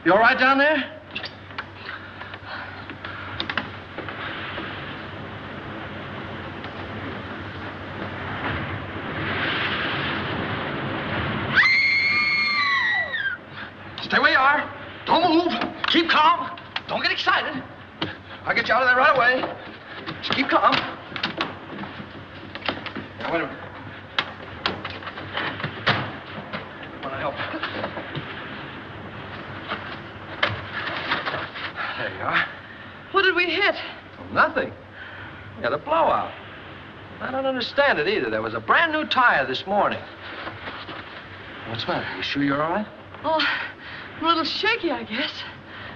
You all right down there? Stay where you are. Don't move. Keep calm. Don't get excited. I'll get you out of there right away. Just keep calm. Now, wait a minute. I want to help. There you are. What did we hit? Well, nothing. We had a blowout. I don't understand it either. There was a brand new tire this morning. What's the matter? You sure you're all right? Oh, I'm a little shaky, I guess.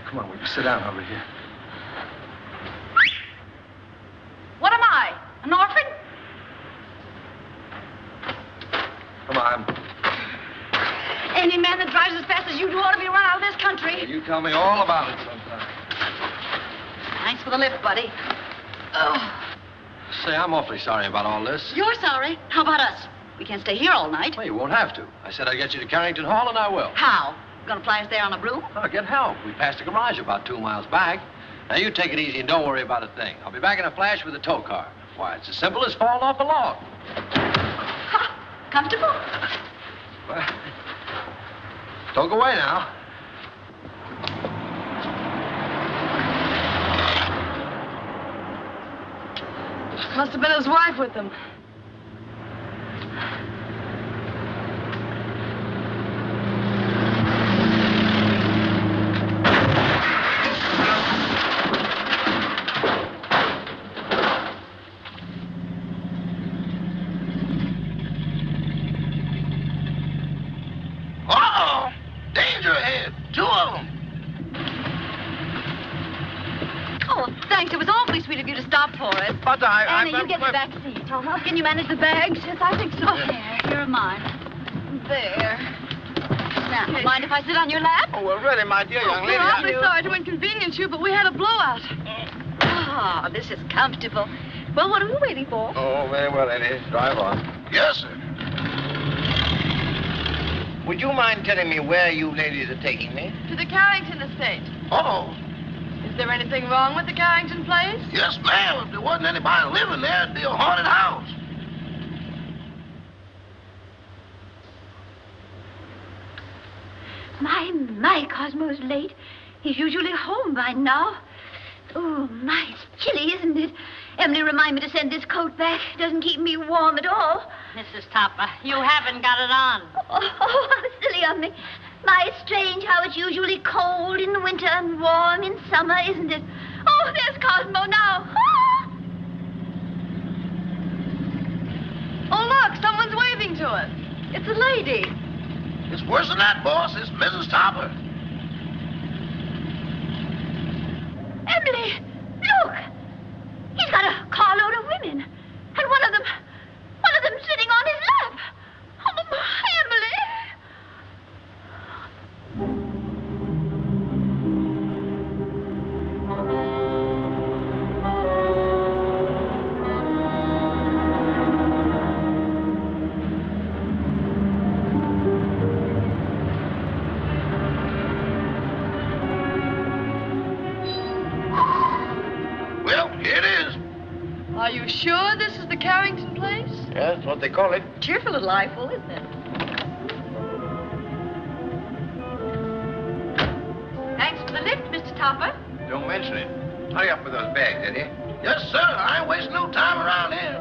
Come on, we can sit down over here. What am I? An orphan? Come on. Any man that drives as fast as you do ought to be run out of this country. Well, you tell me all about it sometime. Thanks for the lift, buddy. Oh. Say, I'm awfully sorry about all this. You're sorry. How about us? We can't stay here all night. Well, you won't have to. I said I'd get you to Carrington Hall, and I will. How? Gonna fly us there on a broom? I'll get help. We passed the garage about 2 miles back. Now, you take it easy and don't worry about a thing. I'll be back in a flash with a tow car. Why, it's as simple as falling off a log. Ha! Comfortable? Well, don't go away now. Must have been his wife with him. But Anna, you get the back seat. Can you manage the bags? Yes, I think so. Here are mine. There. Now, mind if I sit on your lap? Oh, well, really, my dear young lady. We're awfully sorry to inconvenience you, but we had a blowout. Oh, this is comfortable. Well, what are we waiting for? Oh, very well, lady. Drive on. Yes, sir. Would you mind telling me where you ladies are taking me? To the Carrington estate. Oh. Is there anything wrong with the Carrington place? Yes, ma'am. If there wasn't anybody living there, it'd be a haunted house. My, Cosmo's late. He's usually home by now. Oh, my, it's chilly, isn't it? Emily reminded me to send this coat back. It doesn't keep me warm at all. Mrs. Topper, you haven't got it on. Oh, how silly of me. My, it's strange how it's usually cold in the winter and warm in summer, isn't it? Oh, there's Cosmo now. Ah! Oh, look, someone's waving to us. It's a lady. It's worse than that, boss. It's Mrs. Topper. Emily, look. He's got a carload of women. And one of them sitting on his lap. Oh, Emily. Well, here it is. Are you sure this is the Carrington place? Yeah, that's what they call it. Cheerful little eyeful, isn't it? Thanks for the lift, Mr. Topper. Don't mention it. Hurry up with those bags, Eddie. Yes, sir. I ain't wasting no time around here.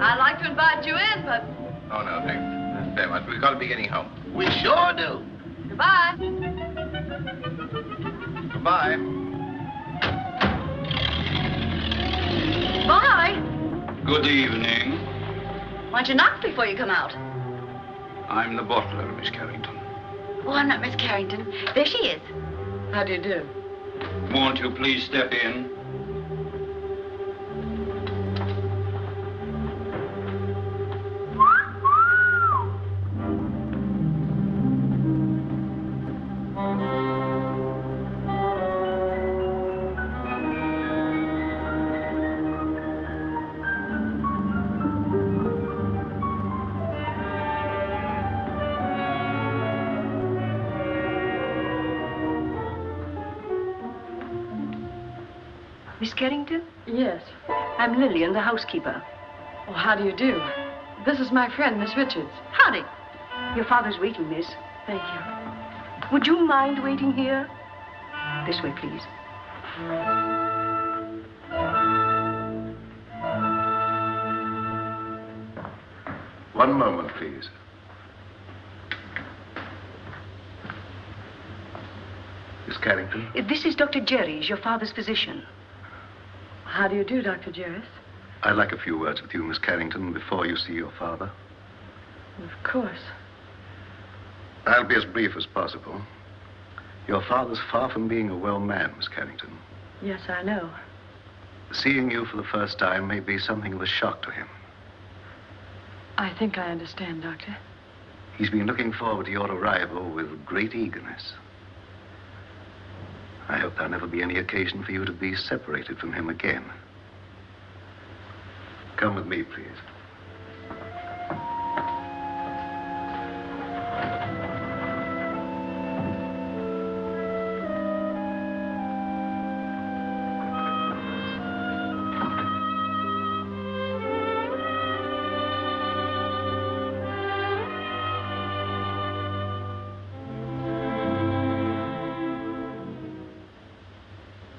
I'd like to invite you in, but Oh, no, thanks. That's very much. We've got to be getting home. We sure do. goodbye. Goodbye. Bye. Good evening. Why don't you knock before you come out? I'm the butler, Miss Carrington. Oh, I'm not Miss Carrington. There she is. How do you do? Won't you please step in? Miss Carrington? Yes. I'm Lillian, the housekeeper. Well, how do you do? This is my friend, Miss Richards. Howdy. Your father's waiting, miss. Thank you. Would you mind waiting here? This way, please. One moment, please. Miss Carrington? This is Dr. Jerry's, your father's physician. How do you do, Dr. Jerris? I'd like a few words with you, Miss Carrington, before you see your father. Of course. I'll be as brief as possible. Your father's far from being a well man, Miss Carrington. Yes, I know. Seeing you for the first time may be something of a shock to him. I think I understand, Doctor. He's been looking forward to your arrival with great eagerness. I hope there'll never be any occasion for you to be separated from him again. Come with me, please.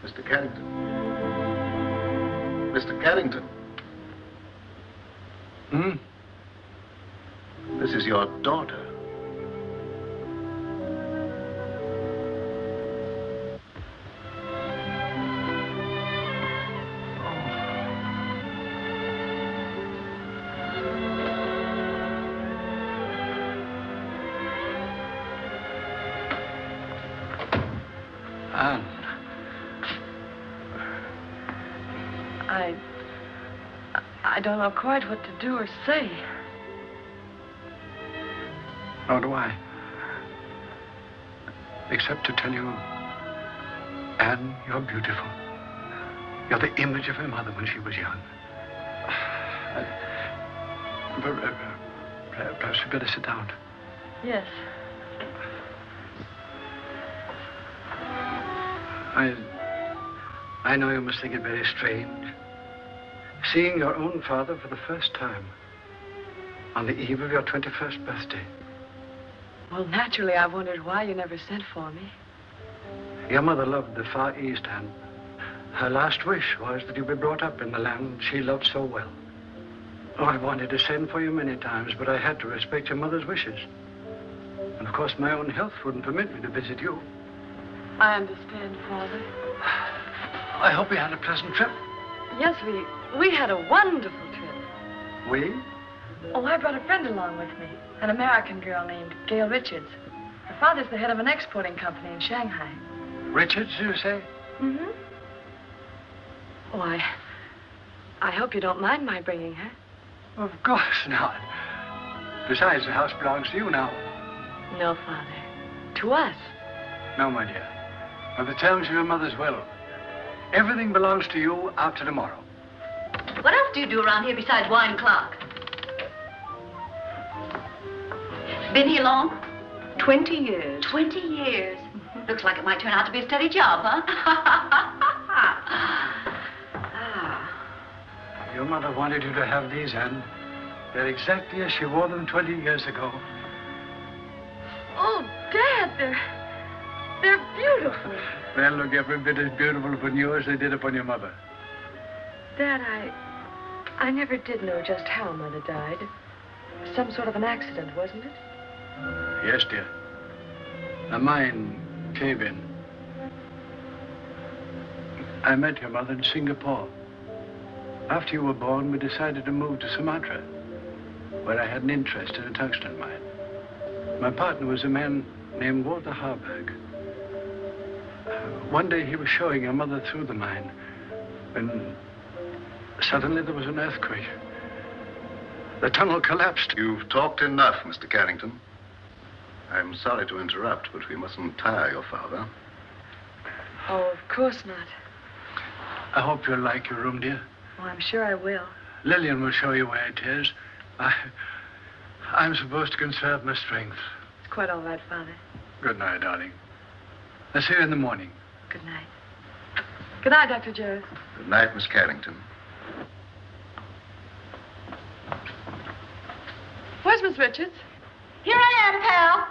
Mr. Carrington. Mr. Carrington. This is your daughter. Anne. I don't know quite what to do or say. Nor do I. Except to tell you, Anne, you're beautiful. You're the image of her mother when she was young. Perhaps you'd better sit down. Yes. I know you must think it very strange. Seeing your own father for the first time on the eve of your 21st birthday. Well, naturally, I wondered why you never sent for me. Your mother loved the Far East, and her last wish was that you be brought up in the land she loved so well. Oh, I wanted to send for you many times, but I had to respect your mother's wishes. And of course, my own health wouldn't permit me to visit you. I understand, Father. I hope you had a pleasant trip. Yes, we had a wonderful trip. We? Oh, I brought a friend along with me, an American girl named Gail Richards. Her father's the head of an exporting company in Shanghai. Richards, you say? Mm-hmm. Oh, I hope you don't mind my bringing her. Of course not. Besides, the house belongs to you now. No, Father. To us. No, my dear. By the terms of your mother's will, everything belongs to you after tomorrow. What else do you do around here besides wine clock? Been here long? 20 years. 20 years. Looks like it might turn out to be a steady job, huh? Your mother wanted you to have these, Anne. They're exactly as she wore them 20 years ago. Oh, Dad, they're beautiful. They'll look every bit as beautiful upon you as they did upon your mother. Dad, I never did know just how Mother died. Some sort of an accident, wasn't it? Yes, dear. A mine cave-in. I met your mother in Singapore. After you were born, we decided to move to Sumatra, where I had an interest in a tungsten mine. My partner was a man named Walter Harburg. One day he was showing your mother through the mine when suddenly there was an earthquake. The tunnel collapsed. You've talked enough, Mr. Carrington. I'm sorry to interrupt, but we mustn't tire your father. Oh, of course not. I hope you'll like your room, dear. Oh, I'm sure I will. Lillian will show you where it is. I'm supposed to conserve my strength. It's quite all right, Father. Good night, darling. I'll see you in the morning. Good night. Good night, Dr. Jarrett. Good night, Miss Carrington. Where's Miss Richards? Here I am, pal.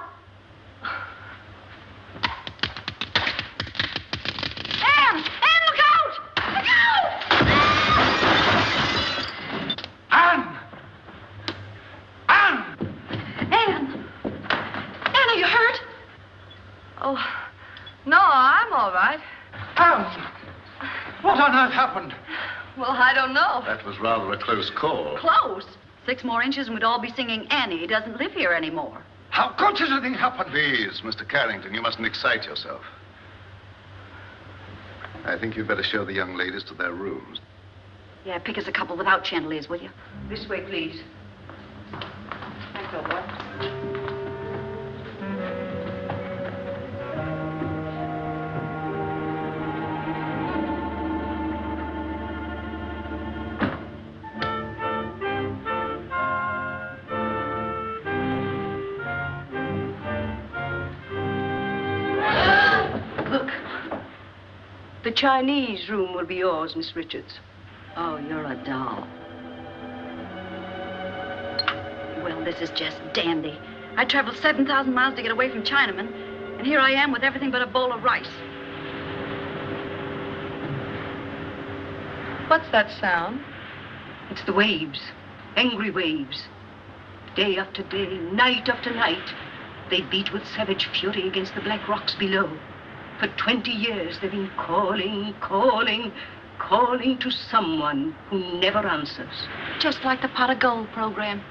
Anne, look out! Look out! Anne! Anne! Anne, are you hurt? Oh, no, I'm all right. Anne! What on earth happened? Well, I don't know. That was rather a close call. Close. 6 more inches and we'd all be singing Annie doesn't live here anymore. How could such a thing happen? Please, Mr. Carrington, you mustn't excite yourself. I think you'd better show the young ladies to their rooms. Yeah, pick us a couple without chandeliers, will you? This way, please. Thanks, old boy. The Chinese room will be yours, Miss Richards. Oh, you're a doll. Well, this is just dandy. I traveled 7,000 miles to get away from Chinamen, and here I am with everything but a bowl of rice. What's that sound? It's the waves, angry waves. Day after day, night after night, they beat with savage fury against the black rocks below. For 20 years, they've been calling, calling, calling to someone who never answers. Just like the pot of gold program.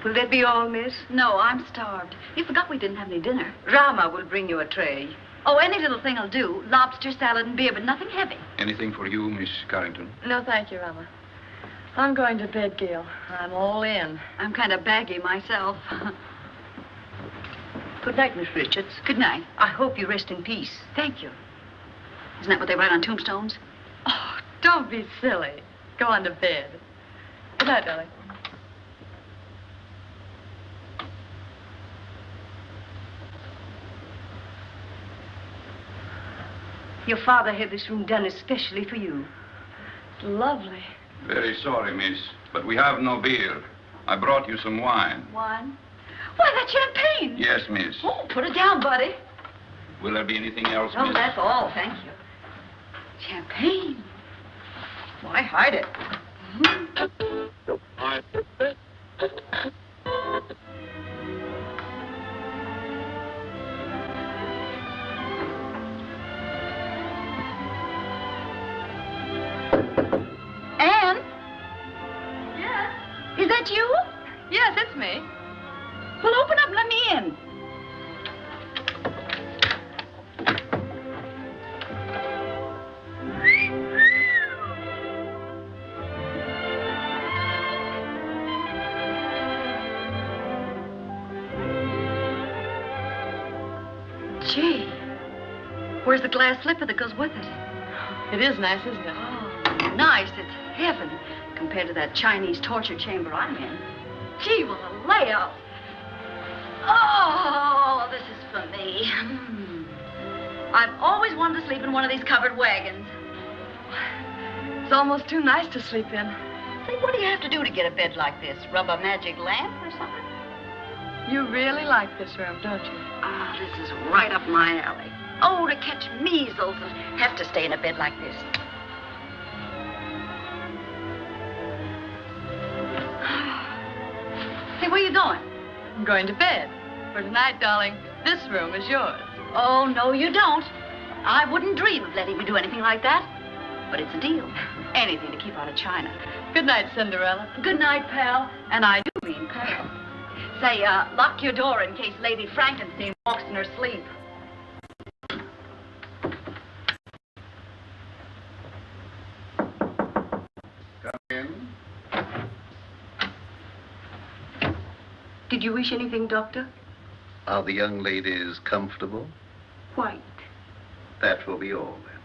Will that be all, miss? No, I'm starved. You forgot we didn't have any dinner. Rama will bring you a tray. Oh, any little thing will do. Lobster, salad, and beer, but nothing heavy. Anything for you, Miss Carrington? No, thank you, Rama. I'm going to bed, Gail. I'm all in. I'm kind of baggy myself. Good night, Miss Richards. Good night. I hope you rest in peace. Thank you. Isn't that what they write on tombstones? Oh, don't be silly. Go on to bed. Good night, darling. Your father had this room done especially for you. Lovely. Very sorry, miss, but we have no beer. I brought you some wine. Wine? Why, that's champagne. Yes, miss. Oh, put it down, buddy. Will there be anything else, Oh, miss? that's all, thank you. Champagne. Why hide it? Anne? Yes? Is that you? Yes, it's me. Well, open up and let me in. Gee, where's the glass slipper that goes with it? It is nice, isn't it? Oh, nice. It's heaven compared to that Chinese torture chamber I'm in. Gee, well, the layout. Oh, this is for me. I've always wanted to sleep in one of these covered wagons. It's almost too nice to sleep in. Say, what do you have to do to get a bed like this? Rub a magic lamp or something? You really like this room, don't you? Ah, this is right up my alley. Oh, to catch measles and have to stay in a bed like this. Hey, where you going? I'm going to bed. For tonight, darling, this room is yours. Oh, no, you don't. I wouldn't dream of letting you do anything like that. But it's a deal. Anything to keep out of China. Good night, Cinderella. Good night, pal. And I do mean pal. Say, lock your door in case Lady Frankenstein walks in her sleep. Come in. Did you wish anything, Doctor? Are the young ladies comfortable? Quite. That will be all, then.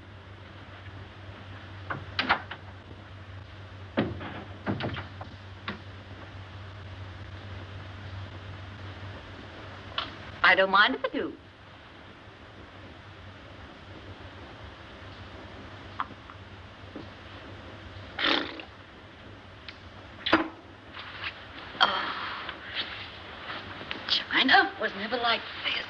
I don't mind if I do. was never like this.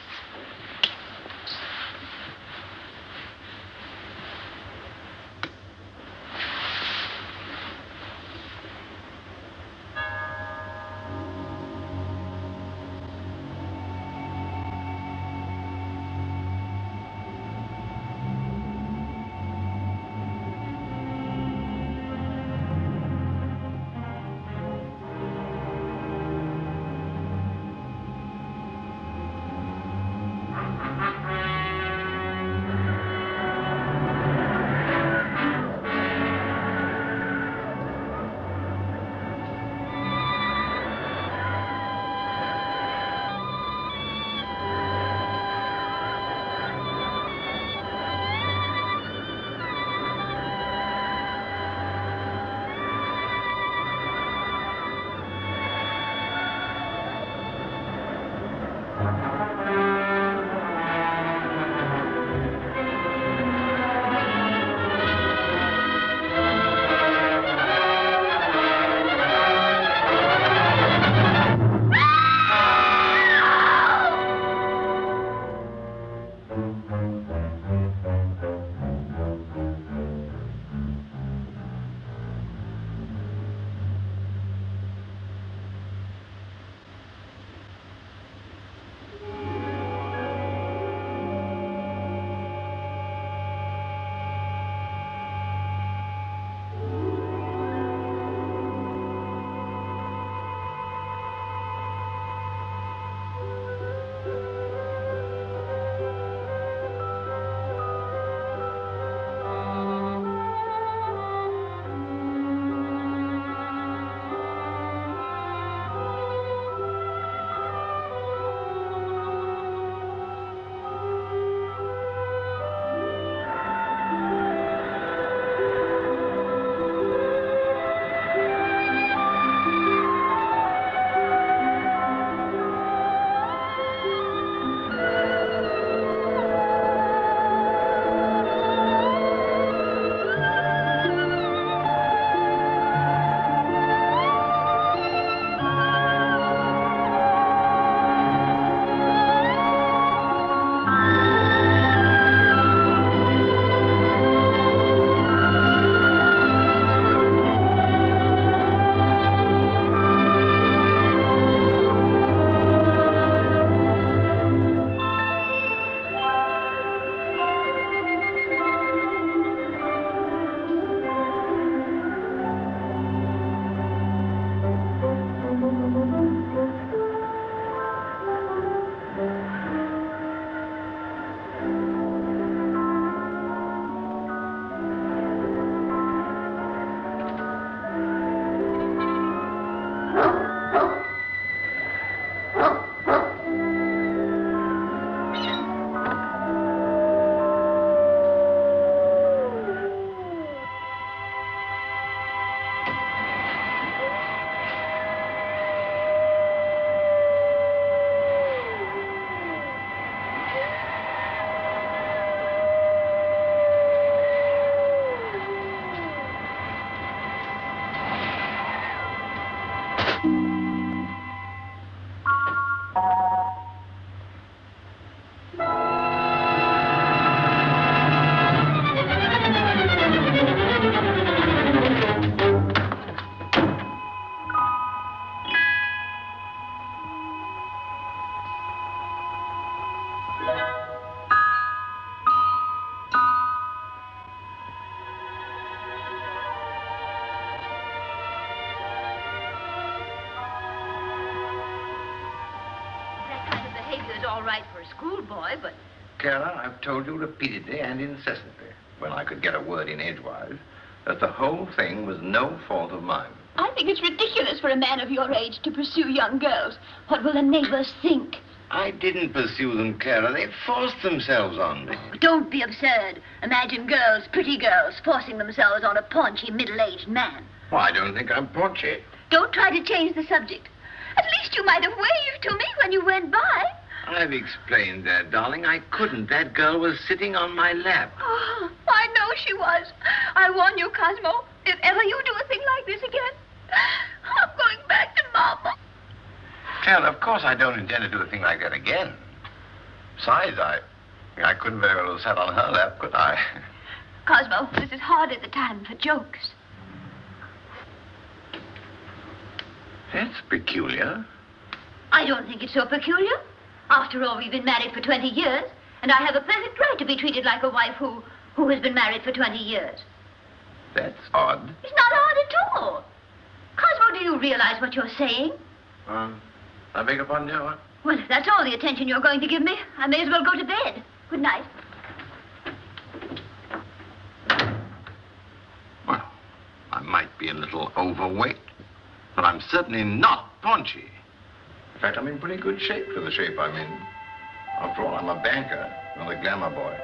All right for a schoolboy, but... Kara, I've told you repeatedly and incessantly, when I could get a word in edgewise, that the whole thing was no fault of mine. I think it's ridiculous for a man of your age to pursue young girls. What will the neighbors think? I didn't pursue them, Kara. They forced themselves on me. Oh, don't be absurd. Imagine girls, pretty girls, forcing themselves on a paunchy, middle-aged man. Well, I don't think I'm paunchy. Don't try to change the subject. At least you might have waved to me when you went by. I've explained that, darling. I couldn't. That girl was sitting on my lap. Oh, I know she was. I warn you, Cosmo, if ever you do a thing like this again, I'm going back to Mama. And of course I don't intend to do a thing like that again. Besides, I couldn't very well have sat on her lap, could I? Cosmo, this is hardly the time for jokes. That's peculiar. I don't think it's so peculiar. After all, we've been married for 20 years, and I have a perfect right to be treated like a wife who has been married for 20 years. That's odd. It's not odd at all. Cosmo, do you realize what you're saying? I beg your pardon, Joan? Well, if that's all the attention you're going to give me, I may as well go to bed. Good night. Well, I might be a little overweight, but I'm certainly not paunchy. In fact, I'm in pretty good shape for the shape I'm in. After all, I'm a banker, not a glamour boy.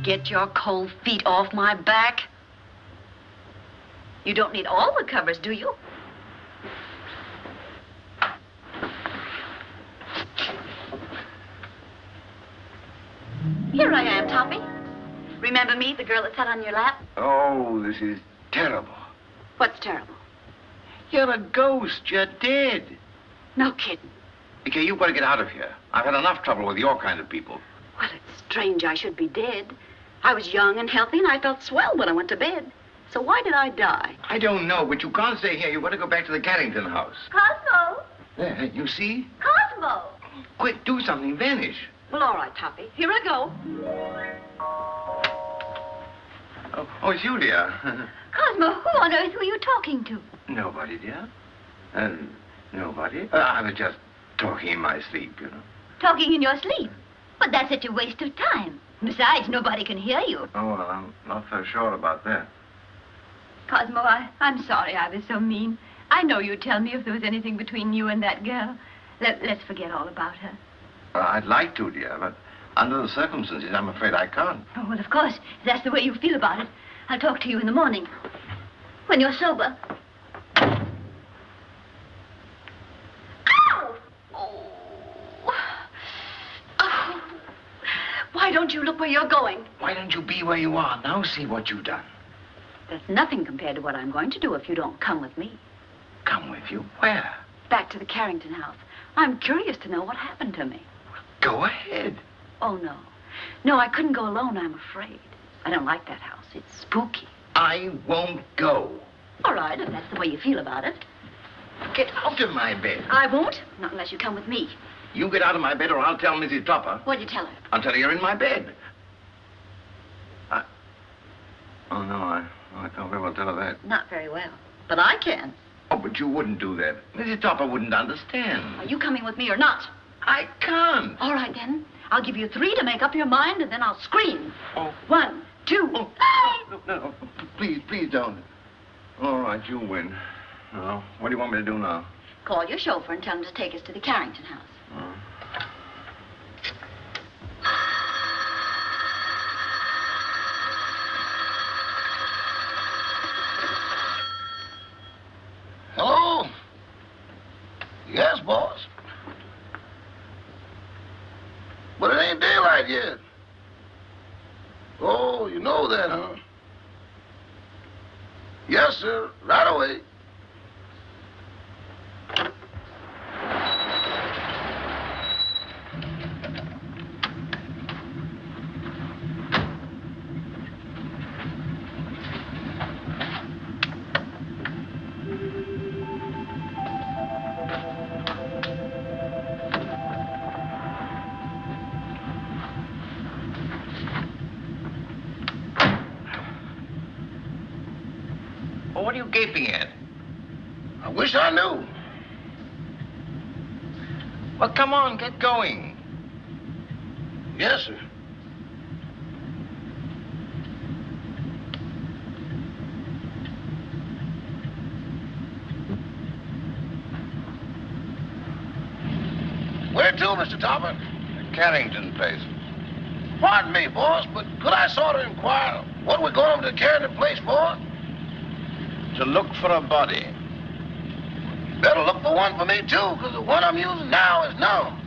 Get your cold feet off my back. You don't need all the covers, do you? Here I am, Toppy. Remember me, the girl that sat on your lap? Oh, this is terrible. What's terrible? You're a ghost. You're dead. No kidding. Okay, you've got to get out of here. I've had enough trouble with your kind of people. Well, it's strange I should be dead. I was young and healthy, and I felt swell when I went to bed. So why did I die? I don't know, but you can't stay here. You've got to go back to the Carrington house. Cosmo! There, you see? Cosmo! Quick, do something. Vanish. Well, all right, Toppy. Here I go. Oh, it's you, dear. Cosmo, who on earth were you talking to? Nobody, dear. Nobody. I was just talking in my sleep, you know. Talking in your sleep? But that's such a waste of time. Besides, nobody can hear you. Oh, well, I'm not so sure about that. Cosmo, I'm sorry I was so mean. I know you'd tell me if there was anything between you and that girl. Let's forget all about her. I'd like to, dear, but under the circumstances, I'm afraid I can't. Oh, well, of course, if that's the way you feel about it. I'll talk to you in the morning, when you're sober. Ow! Oh. Oh. Why don't you look where you're going? Why don't you be where you are? Now see what you've done. There's nothing compared to what I'm going to do if you don't come with me. Come with you? Where? Back to the Carrington house. I'm curious to know what happened to me. Go ahead. Oh, no. No, I couldn't go alone, I'm afraid. I don't like that house. It's spooky. I won't go. All right, if that's the way you feel about it. Get out of my bed. I won't, not unless you come with me. You get out of my bed or I'll tell Mrs. Topper. What'd you tell her? I'll tell her you're in my bed. Oh, no, I can't very well tell her that. Not very well. But I can. Oh, but you wouldn't do that. Mrs. Topper wouldn't understand. Are you coming with me or not? I can't. All right, then. I'll give you 3 to make up your mind, and then I'll scream. Oh. 1, 2. Oh. No, please don't. All right, you win. Now, what do you want me to do now? Call your chauffeur and tell him to take us to the Carrington house. Hello? Yes, boss. But it ain't daylight yet. Oh, you know that, huh? Yes, sir. Right away. What are you gaping at? I wish I knew. Well, come on, get going. Yes, sir. Where to, Mr. Topper? Carrington place. Pardon me, boss, but could I sort of inquire what we're going over to Carrington place for? To look for a body. Better look for one for me, too, because the one I'm using now is known.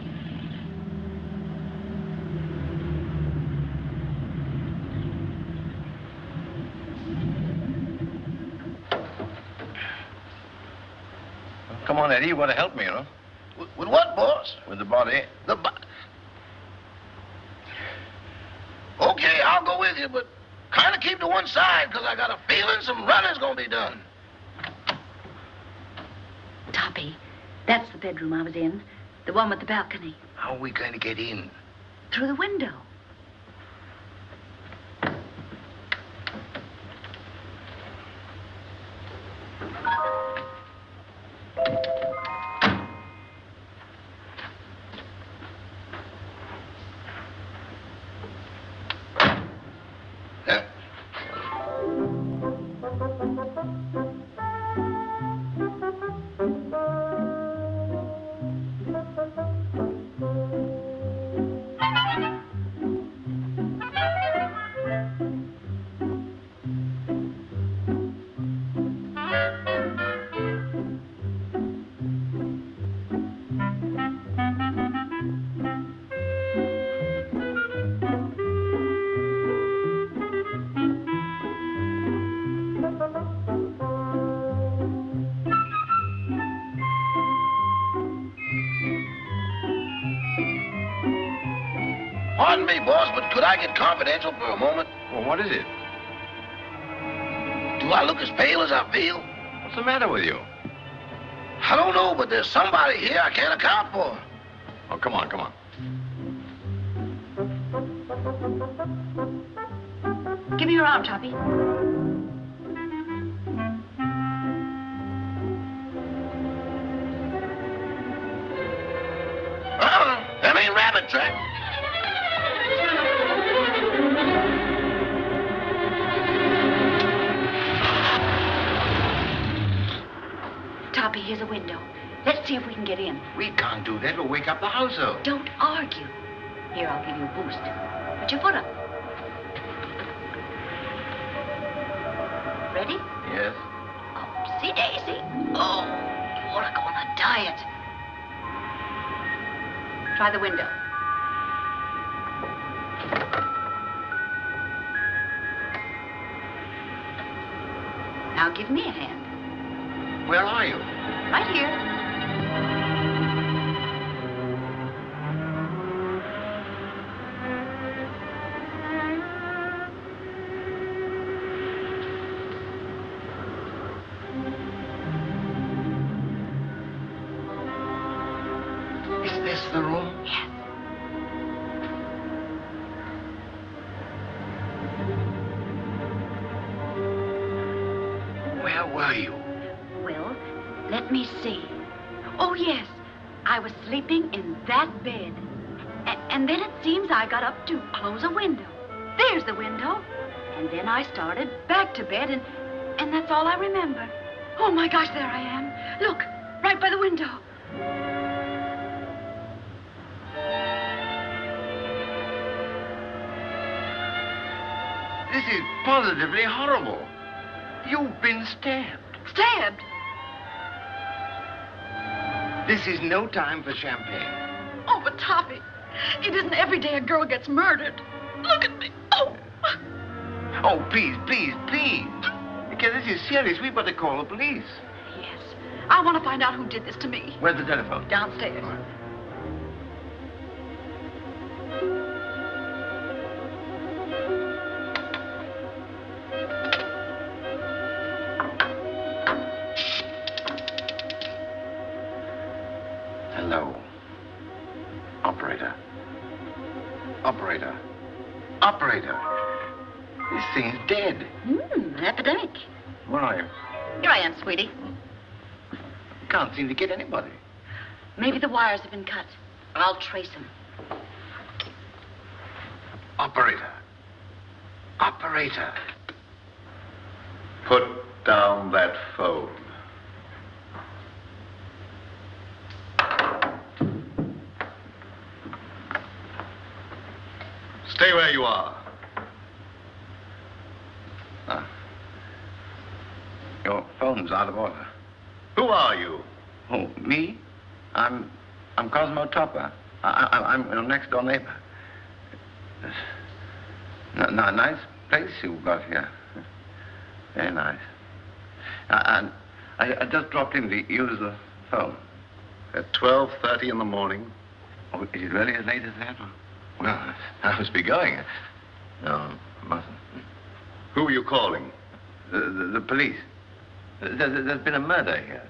Come on, Eddie. You want to help me, you know? With what, boss? With the body. Okay, I'll go with you, but kind of keep to one side, because I got a feeling some running's going to be done. Toppy, that's the bedroom I was in. The one with the balcony. How are we going to get in? Through the window. Pardon me, boss, but could I get confidential for a moment? Well, what is it? Do I look as pale as I feel? What's the matter with you? I don't know, but there's somebody here I can't account for. Oh, come on, come on. Give me your arm, Toppy. That ain't rabbit track. Toppy, here's a window. Let's see if we can get in. We can't do that. We'll wake up the house up. Don't argue. Here, I'll give you a boost. Put your foot up. Ready? Yes. See, Daisy. Oh, you want to go on a diet. Try the window. Now give me a hand. Where are you? Right here. Is this the room? Yes. Where were you? Well, let me see. Oh, yes. I was sleeping in that bed. And then it seems I got up to close a window. There's the window. And then I started back to bed, and that's all I remember. Oh, my gosh, there I am. Look, right by the window. This is positively horrible. You've been stabbed. Stabbed? This is no time for champagne. Oh, but Toppy, it isn't every day a girl gets murdered. Look at me. Oh. Oh, please, please, please. Because this is serious. We've got to call the police. Yes. I want to find out who did this to me. Where's the telephone? Downstairs. Hello. Operator. Operator. Operator. This thing's dead. An epidemic. Where are you? Here I am, sweetie. Can't seem to get anybody. Maybe the wires have been cut. I'll trace them. Operator. Operator. Put down that phone. Stay where you are. Your phone's out of order. Who are you? Oh, me? I'm Cosmo Topper. I'm your next door neighbor. Nice place you've got here. Very nice. And I just dropped in to use the phone. At 12:30 in the morning? Oh, is it really as late as that? Well, I must be going. No, I mustn't. Who are you calling? The police. There's been a murder here.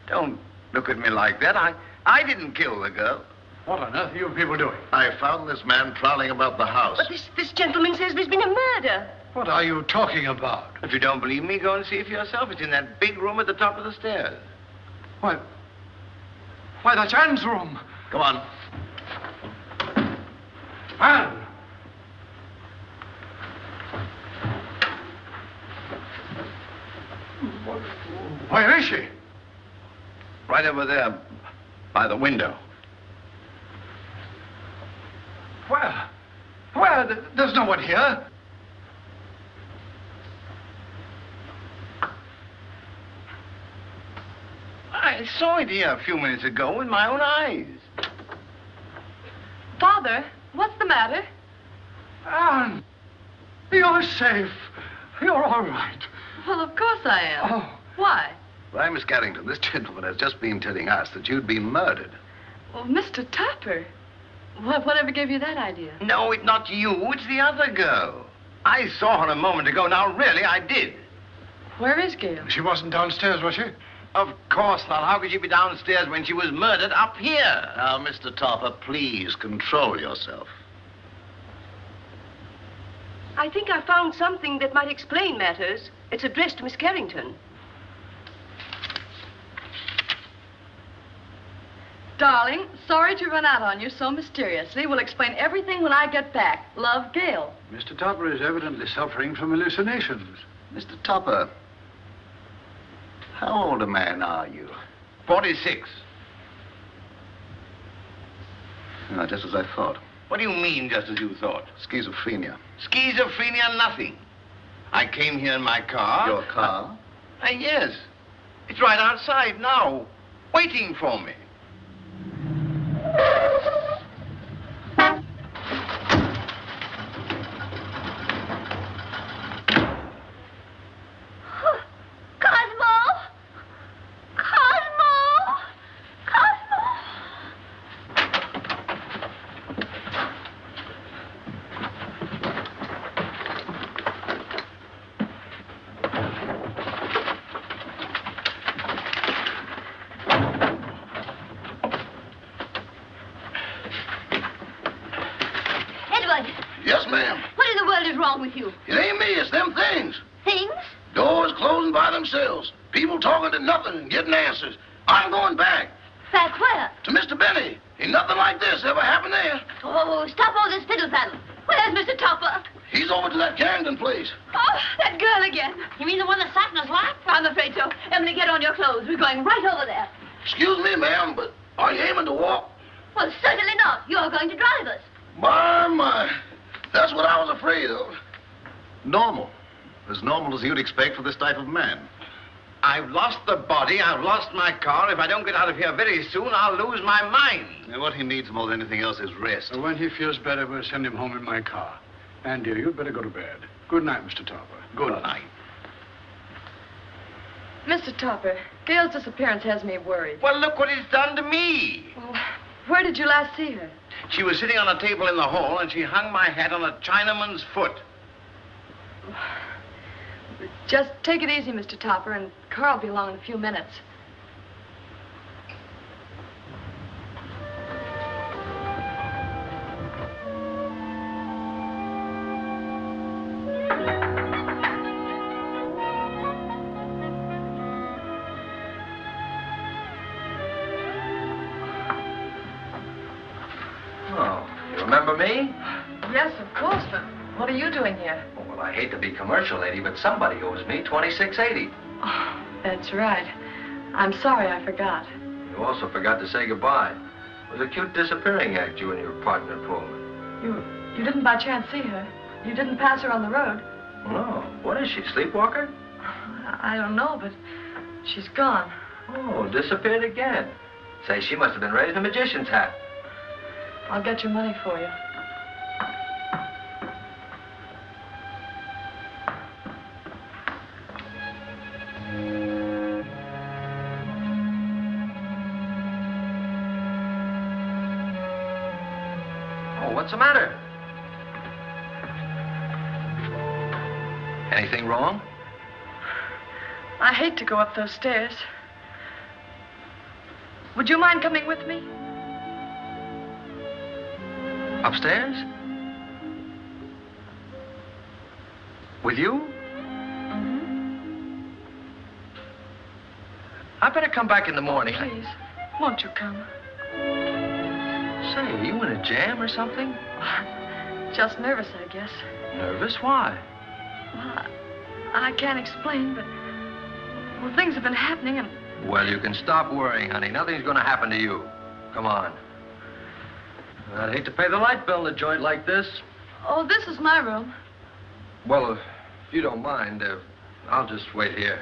Don't look at me like that. I didn't kill the girl. What on earth are you people doing? I found this man prowling about the house. But this gentleman says there's been a murder. What are you talking about? If you don't believe me, go and see for yourself. It's in that big room at the top of the stairs. Why, that's Anne's room. Come on. Anne! Where is she? Right over there by the window. Where? There's no one here. I saw it here a few minutes ago with my own eyes. Father, what's the matter? Anne, you're safe. You're all right. Well, of course I am. Oh. Why? Why, Miss Carrington, this gentleman has just been telling us that you'd been murdered. Well, Mr. Topper. Whatever gave you that idea? No, it's not you. It's the other girl. I saw her a moment ago. Now, really, I did. Where is Gail? She wasn't downstairs, was she? Of course not. How could she be downstairs when she was murdered up here? Now, Mr. Topper, please control yourself. I think I found something that might explain matters. It's addressed to Miss Carrington. Darling, sorry to run out on you so mysteriously. We'll explain everything when I get back. Love, Gail. Mr. Topper is evidently suffering from hallucinations. Mr. Topper, how old a man are you? 46. Just as I thought. What do you mean, just as you thought? Schizophrenia. Schizophrenia, nothing. I came here in my car. Your car? Yes. It's right outside now, waiting for me. Yes, ma'am. What in the world is wrong with you? It ain't me, it's them things. Things? Doors closing by themselves. People talking to nothing and getting answers. I'm going back. Back where? To Mr. Benny. Ain't nothing like this ever happened there. Oh, stop all this fiddle-faddle. Where's Mr. Topper? He's over to that Carrington place. Oh, that girl again. You mean the one that sat in his lap? I'm afraid so. Emily, get on your clothes. We're going right over there. Excuse me, ma'am, but are you aiming to walk? Well, certainly not. You're going to drive us. My. That's what I was afraid of. Normal. As normal as you'd expect for this type of man. I've lost the body. I've lost my car. If I don't get out of here very soon, I'll lose my mind. And what he needs more than anything else is rest. So when he feels better, we'll send him home in my car. And, dear, you'd better go to bed. Good night, Mr. Topper. Good night. Mr. Topper, Gail's disappearance has me worried. Well, look what it's done to me. Well, where did you last see her? She was sitting on a table in the hall, and she hung my hat on a Chinaman's foot. Just take it easy, Mr. Topper, and Carl will be along in a few minutes. Oh, you remember me? Yes, of course, but what are you doing here? Oh, well, I hate to be commercial, lady, but somebody owes me $26.80. Oh, that's right. I'm sorry I forgot. You also forgot to say goodbye. It was a cute disappearing act you and your partner pulled. You didn't by chance see her? You didn't pass her on the road? No. What is she, sleepwalker? I don't know, but she's gone. Oh, disappeared again. Say, she must have been raised in a magician's hat. I'll get your money for you. Oh, what's the matter? Anything wrong? I hate to go up those stairs. Would you mind coming with me? Upstairs? With you? Mm-hmm. I better come back in the morning. Please, won't you come? Say, are you in a jam or something? Just nervous, I guess. Nervous? Why? Well, I can't explain, but... Well, things have been happening and... Well, you can stop worrying, honey. Nothing's going to happen to you. Come on. I'd hate to pay the light bill in a joint like this. Oh, this is my room. Well, if you don't mind, I'll just wait here.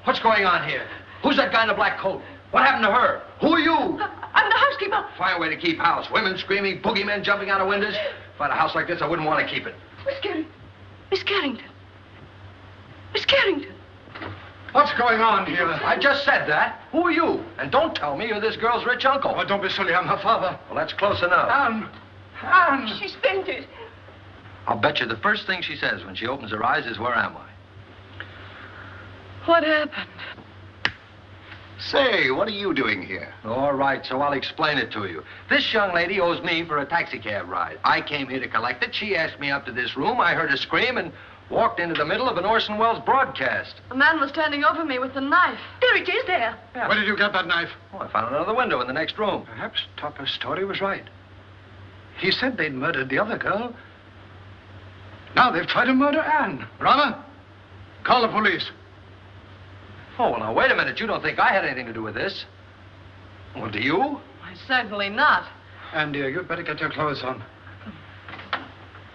What's going on here? Who's that guy in the black coat? What happened to her? Who are you? I'm the housekeeper. Fine way to keep house. Women screaming, boogeymen jumping out of windows. If I had a house like this, I wouldn't want to keep it. Miss Carrington. Miss Carrington. Miss Carrington. What's going on here? I just said that. Who are you? And don't tell me you're this girl's rich uncle. Oh, don't be silly. I'm her father. Well, that's close enough. Anne! She's fainted. I'll bet you the first thing she says when she opens her eyes is, where am I? What happened? Say, what are you doing here? All right, so I'll explain it to you. This young lady owes me for a taxicab ride. I came here to collect it. She asked me up to this room. I heard her scream and walked into the middle of an Orson Welles broadcast. A man was standing over me with a knife. There it is, there. Yeah. Where did you get that knife? Oh, I found another window in the next room. Perhaps Topper's story was right. He said they'd murdered the other girl. Now they've tried to murder Anne. Rama, call the police. Oh, well, now, wait a minute. You don't think I had anything to do with this? Well, do you? Certainly not. Anne, dear, you'd better get your clothes on.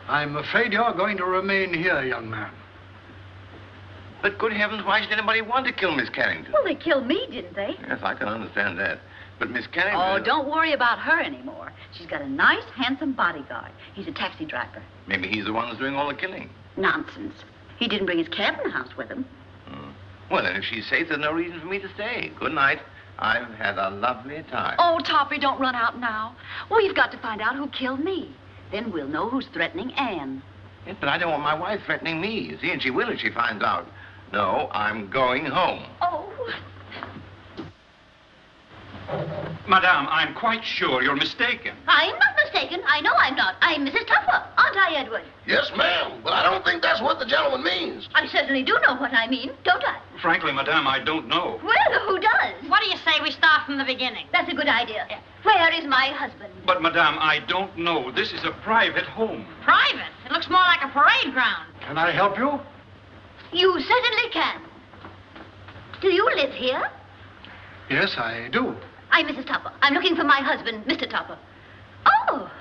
I'm afraid you're going to remain here, young man. But good heavens, why should anybody want to kill Miss Carrington? Well, they killed me, didn't they? Yes, I can understand that. But Miss Carrington... Oh, don't worry about her anymore. She's got a nice, handsome bodyguard. He's a taxi driver. Maybe he's the one who's doing all the killing. Nonsense. He didn't bring his cabin house with him. Well, then, if she's safe, there's no reason for me to stay. Good night. I've had a lovely time. Oh, Toppy, don't run out now. We've got to find out who killed me. Then we'll know who's threatening Anne. Yes, but I don't want my wife threatening me, you see, and she will if she finds out. No, I'm going home. Oh. Madame, I'm quite sure you're mistaken. I'm not mistaken. I know I'm not. I'm Mrs. Topper, aren't I, Edward? Yes, ma'am, but I don't think that's what the gentleman means. I certainly do know what I mean, don't I? Frankly, Madame, I don't know. Well, who does? What do you say we start from the beginning? That's a good idea. Where is my husband? But, Madame, I don't know. This is a private home. Private? It looks more like a parade ground. Can I help you? You certainly can. Do you live here? Yes, I do. I'm Mrs. Topper. I'm looking for my husband, Mr. Topper. Oh,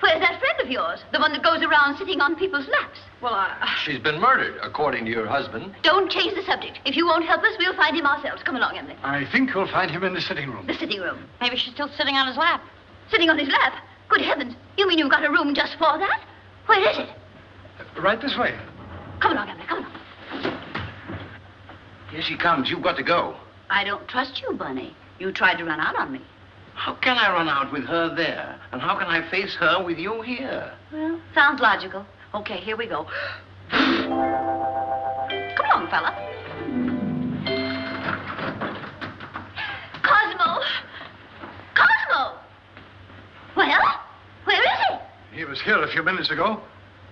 where's that friend of of yours? The one that goes around sitting on people's laps? Well, She's been murdered, according to your husband. Don't change the subject. If you won't help us, we'll find him ourselves. Come along, Emily. I think you'll find him in the sitting room. The sitting room. Maybe she's still sitting on his lap. Sitting on his lap? Good heavens. You mean you've got a room just for that? Where is it? Right this way. Come along, Emily. Come along. Here she comes. You've got to go. I don't trust you, Bunny. You tried to run out on me. How can I run out with her there? And how can I face her with you here? Well, sounds logical. Okay, here we go. Come along, fella. Cosmo! Cosmo! Well, where is he? He was here a few minutes ago.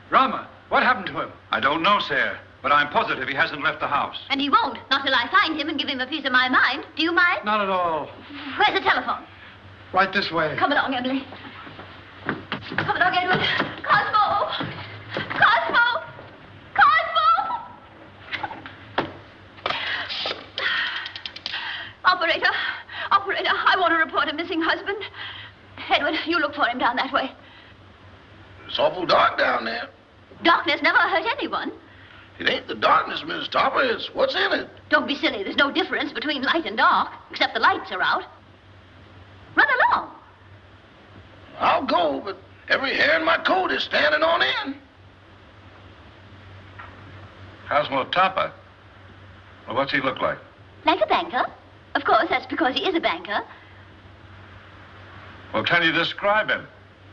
Rama, what happened to him? I don't know, sir, but I'm positive he hasn't left the house. And he won't, not till I find him and give him a piece of my mind. Do you mind? Not at all. Where's the telephone? Right this way. Come along, Emily. Come along, Edward. Cosmo! Cosmo! Cosmo! Operator, I want to report a missing husband. Edward, you look for him down that way. It's awful dark down there. Darkness never hurt anyone. It ain't the darkness, Miss Topper. It's what's in it. Don't be silly. There's no difference between light and dark, except the lights are out. Run along. I'll go, but every hair in my coat is standing on end. Cosmo Topper. Well, what's he look like? Like a banker. Of course, that's because he is a banker. Well, can you describe him?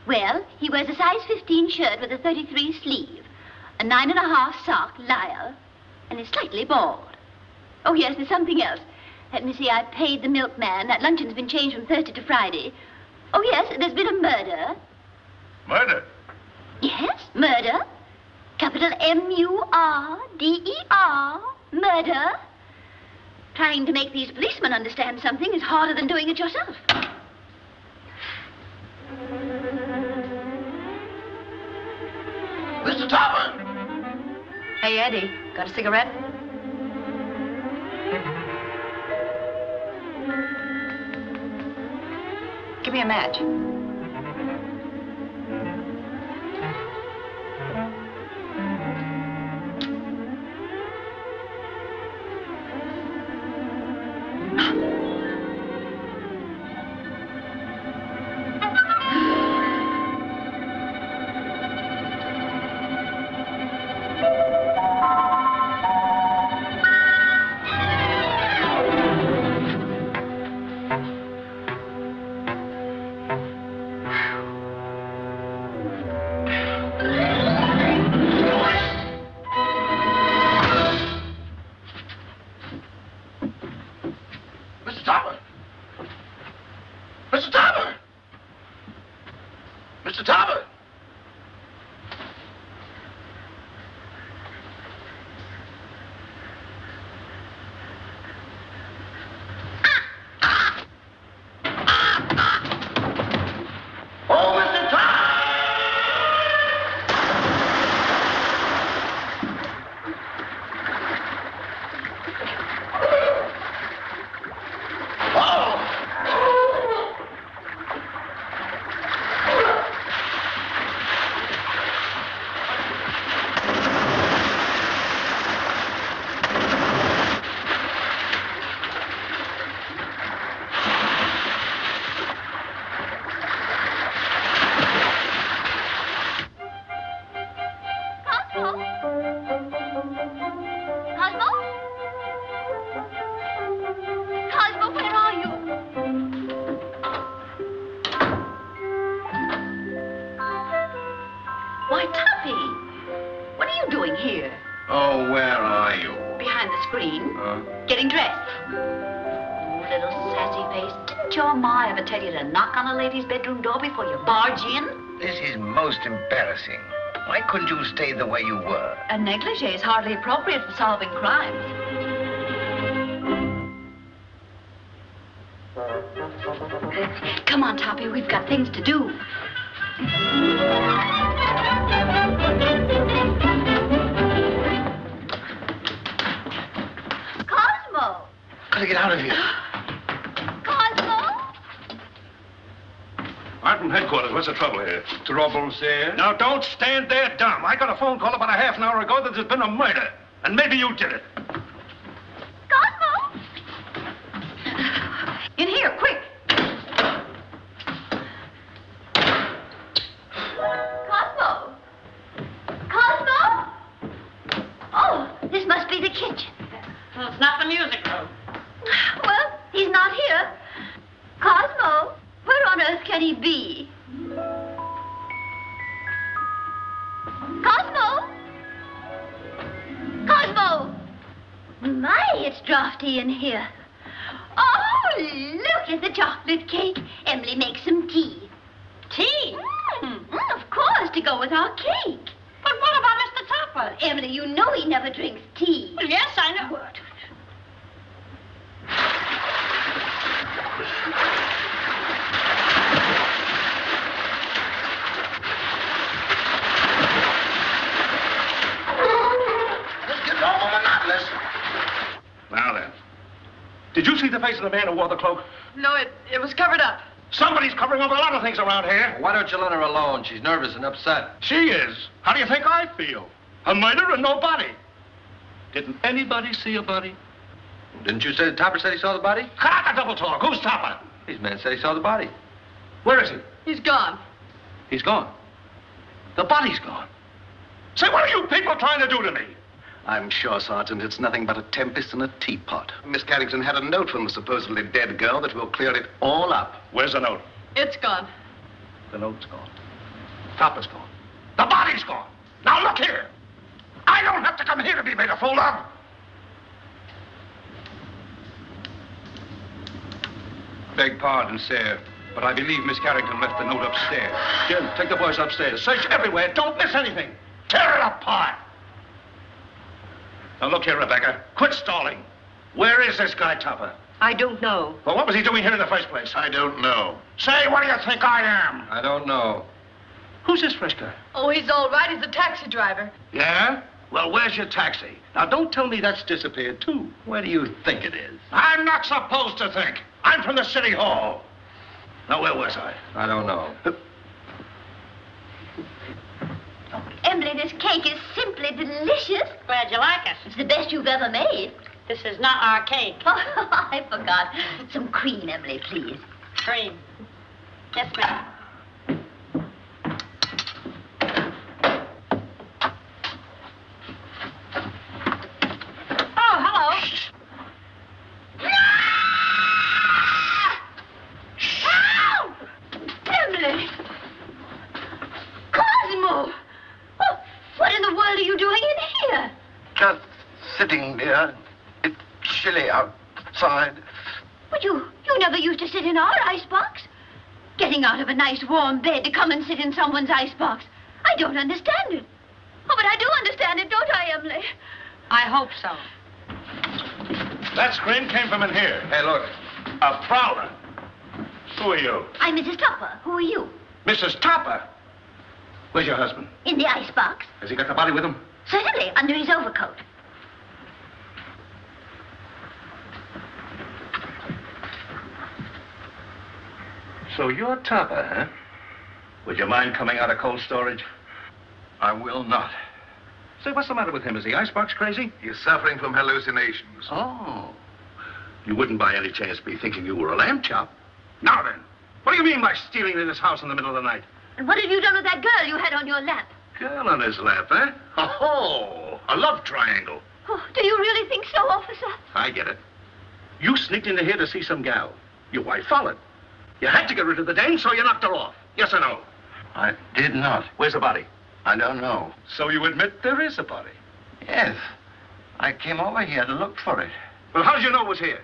Well, he wears a size 15 shirt with a 33 sleeve, a 9.5 sock lyre, and is slightly bald. Oh, yes, there's something else. Let me see, I paid the milkman. That luncheon's been changed from Thursday to Friday. Oh, yes, there's been a murder. Murder? Yes, murder. Capital M-U-R-D-E-R. Murder. Trying to make these policemen understand something is harder than doing it yourself. Mr. Topper! Hey, Eddie, got a cigarette? Give me a match. Bedroom door before you barge in? This is most embarrassing. Why couldn't you stay the way you were? A negligee is hardly appropriate for solving crimes. Come on, Toppy, we've got things to do. Cosmo! Gotta get out of here. I'm from headquarters. headquarters. What's the trouble here? Trouble, sir? Now, don't stand there dumb. I got a phone call about a half an hour ago that there's been a murder. And maybe you did it. Cosmo! In here, quick. Cosmo! Cosmo! Oh, this must be the kitchen. Well, it's not the music room. Well, he's not here. Cosmo, where on earth can he be? Cosmo! Cosmo! My, it's drafty in here. Oh, look at the chocolate cake. Emily, make some tea. Tea? Of course, to go with our cake. But what about Mr. Topper? Emily, you know he never drinks tea. Well, yes, I know. What? This gets awful monotonous. Now then. Did you see the face of the man who wore the cloak? No, it was covered up. Somebody's covering up a lot of things around here. Why don't you let her alone? She's nervous and upset. She is. How do you think I feel? A murder and no body. Didn't anybody see a body? Didn't you say the Topper said he saw the body? Cut out the double talk. Who's Topper? These men said he saw the body. Where is he? He's gone. He's gone. The body's gone. Say, what are you people trying to do to me? I'm sure, Sergeant, it's nothing but a tempest in a teapot. Miss Carrington had a note from the supposedly dead girl that will clear it all up. Where's the note? It's gone. The note's gone. Topper's gone. The body's gone. Now look here. I don't have to come here to be made a fool of. Beg pardon, sir, but I believe Miss Carrington left the note upstairs. Jim, take the boys upstairs. Search everywhere. Don't miss anything. Tear it apart. Now, look here, Rebecca. Quit stalling. Where is this guy, Topper? I don't know. Well, what was he doing here in the first place? I don't know. Say, what do you think I am? I don't know. Who's this fresh guy? Oh, he's all right. He's a taxi driver. Yeah? Well, where's your taxi? Now, don't tell me that's disappeared, too. Where do you think it is? I'm not supposed to think. I'm from the city hall. Now, where was I? I don't know. Emily, this cake is simply delicious. Glad you like it. It's the best you've ever made. This is not our cake. Oh, I forgot. Some cream, Emily, please. Cream. Yes, ma'am. Oh, hello. Emily! Cosmo! Oh, what in the world are you doing in here? Just sitting, dear. It's chilly outside. But you never used to sit in our icebox. Getting out of a nice warm bed to come and sit in someone's icebox. I don't understand it. Oh, but I do understand it, don't I, Emily? I hope so. That scream came from in here. Hey, look. A prowler. Who are you? I'm Mrs. Topper. Who are you? Mrs. Topper. Where's your husband? In the icebox. Has he got the body with him? Certainly, under his overcoat. So you're Topper, huh? Would you mind coming out of cold storage? I will not. Say, what's the matter with him? Is the icebox crazy? He's suffering from hallucinations. Oh. You wouldn't by any chance be thinking you were a lamb chop. Now then, what do you mean by stealing in this house in the middle of the night? And what have you done with that girl you had on your lap? Girl on his lap, eh? Oh, a love triangle. Oh, do you really think so, officer? I get it. You sneaked into here to see some gal. Your wife followed. You had to get rid of the dame, so you knocked her off. Yes or no? I did not. Where's the body? I don't know. So you admit there is a body? Yes. I came over here to look for it. Well, how did you know it was here?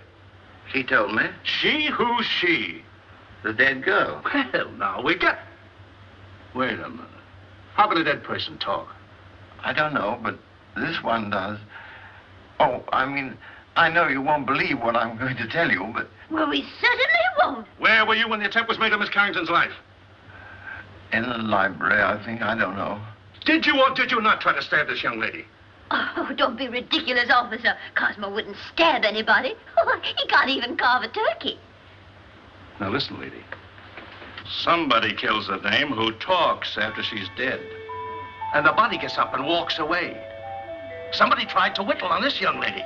She told me. She? Who's she? The dead girl. Well, now we get... Wait a minute. How can a dead person talk? I don't know, but this one does. Oh, I mean, I know you won't believe what I'm going to tell you, but... Well, we certainly won't. Where were you when the attempt was made on Miss Carrington's life? In the library, I think. I don't know. Did you or did you not try to stab this young lady? Oh, don't be ridiculous, officer. Cosmo wouldn't stab anybody. Oh, he can't even carve a turkey. Now, listen, lady. Somebody kills a dame who talks after she's dead. And the body gets up and walks away. Somebody tried to whittle on this young lady.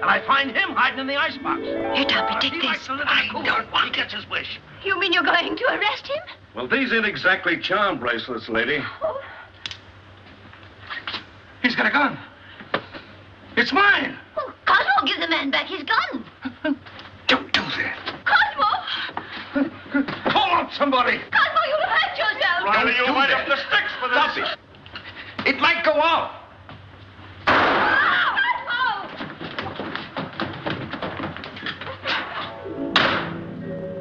And I find him hiding in the icebox. Here, Toppy, take He this. likes to live in a cooler. He gets his wish. You mean you're going to arrest him? Well, these ain't exactly charm bracelets, lady. Oh. He's got a gun. It's mine. Oh, Cosmo, give the man back his gun. Don't do that. Cosmo! Call out somebody. Cosmo, you'll hurt yourself. Riley, you do might that. have the sticks for this. Stop it. It might go off.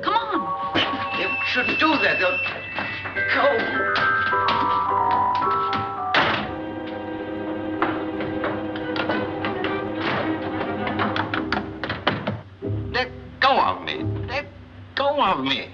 Come on. You shouldn't do that. They'll go. Let go of me. Let go of me.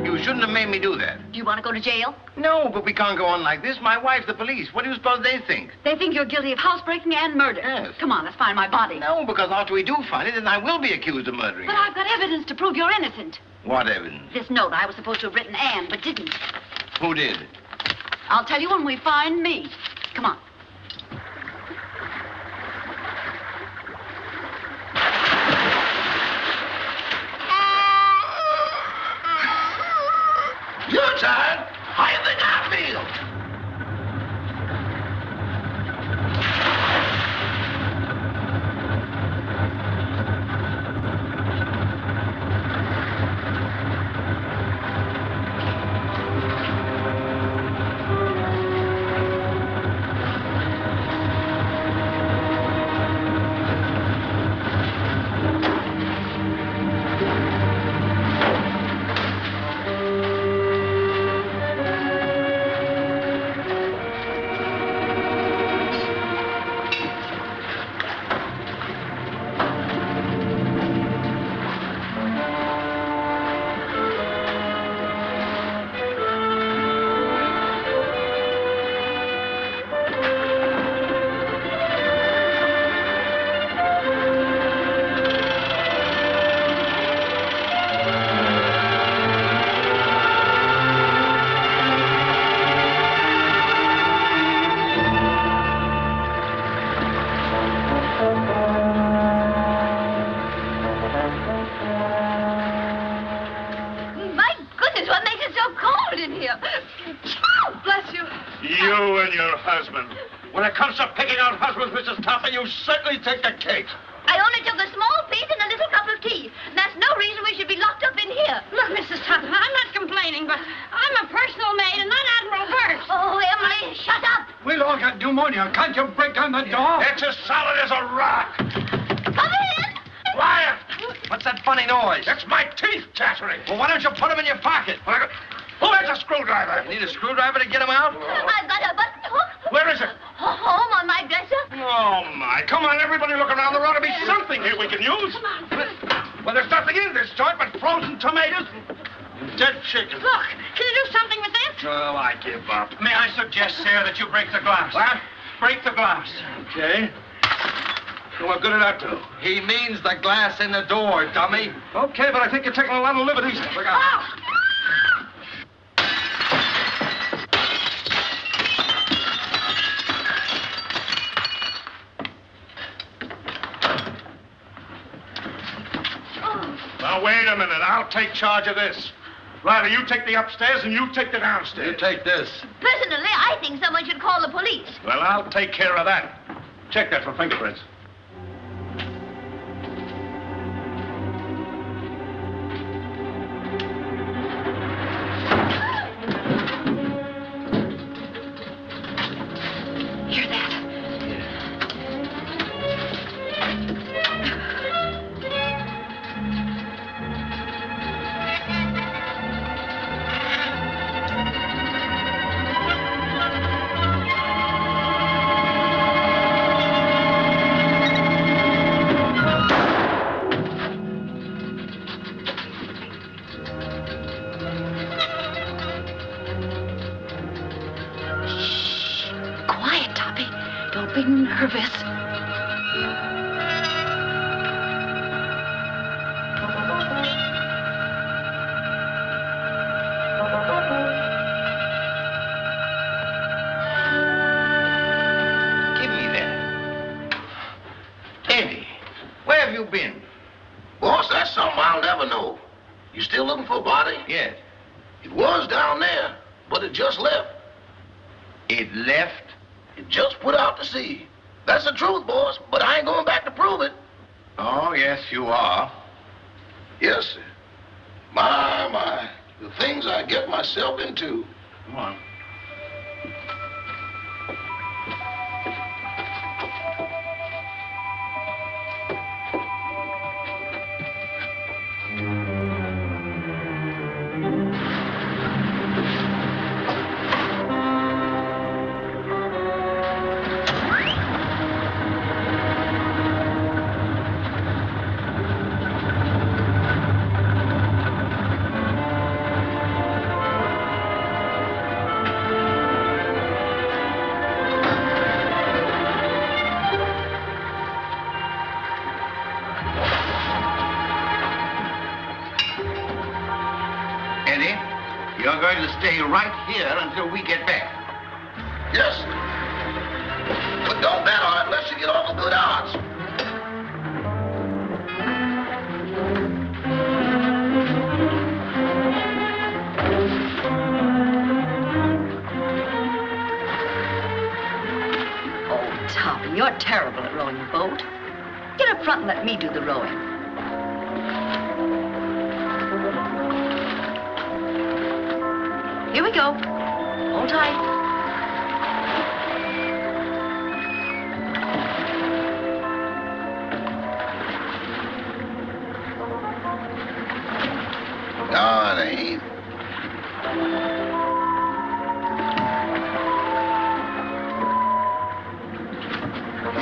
You shouldn't have made me do that. Do you want to go to jail? No, but we can't go on like this. My wife's the police. What do you suppose they think? They think you're guilty of housebreaking and murder. Yes. Come on, let's find my body. No, because after we do find it, then I will be accused of murdering But her. I've got evidence to prove you're innocent. What evidence? This note I was supposed to have written Anne, but didn't. Who did? I'll tell you when we find me. Come on. You're tired. How you think I feel? My goodness, what makes it so cold in here? Oh, bless you. You and your husband. When it comes to picking out husbands, Mrs. Topper, you certainly take the cake. I only took a small piece and a little cup of tea. That's no reason we should be locked up in here. Look, Mrs. Topper, I'm not complaining, but I'm a personal maid and not Admiral Burke. Oh, Emily, shut up. We'll all get pneumonia. Can't you break down the door? It's as solid as a rock. Come in. Quiet! What's that funny noise? That's my teeth chattering. Well, why don't you put them in your pocket? Who has a screwdriver? Need a screwdriver to get them out? I've got a button hook. Where is it? Home on my dresser. Oh, my. Come on, everybody look around. There ought to be something here we can use. Well, there's nothing in this joint but frozen tomatoes and dead chicken. Look, can you do something with this? Oh, I give up. May I suggest, sir, that you break the glass? What? Break the glass. Okay. So what good did that do? He means the glass in the door, dummy. Okay, but I think you're taking a lot of liberties. Look out. Now, wait a minute. I'll take charge of this. Riley, you take the upstairs and you take the downstairs. You take this. Personally, I think someone should call the police. Well, I'll take care of that. Check that for fingerprints. Hear that? Quiet, Toppy. Don't be nervous. You still looking for a body? Yes. It was down there, but it just left. It left? It just put out to sea. That's the truth, boss, but I ain't going back to prove it. Oh, yes, you are. Yes, sir. My, the things I get myself into. Come on. You're going to stay right here until we get back. Yes, sir. But don't bet on it unless you get all the good odds. Oh, Tom, you're terrible at rowing a boat. Get up front and let me do the rowing. Here we go. Hold tight. No, it ain't.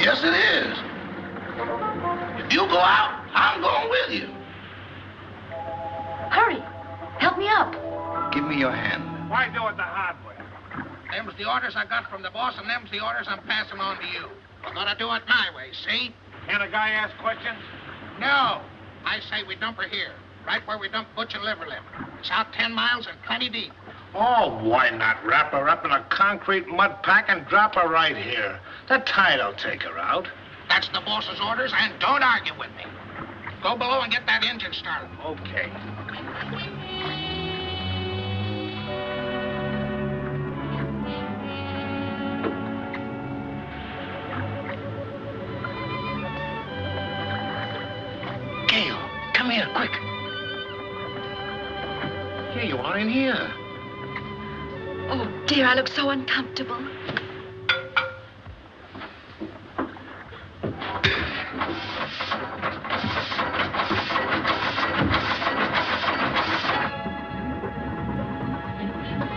Yes, it is. If you go out, I'm going with you. Hurry. Help me up. Give me your hand. Why do it the hard way? Them's the orders I got from the boss, and them's the orders I'm passing on to you. We're gonna do it my way, see? Can a guy ask questions? No. I say we dump her here, right where we dump Butch and Liverlip. It's out 10 miles and plenty deep. Oh, why not wrap her up in a concrete mud pack and drop her right here? The tide'll take her out. That's the boss's orders, and don't argue with me. Go below and get that engine started. Okay. Come here, quick. Here you are in here. Oh, dear, I look so uncomfortable.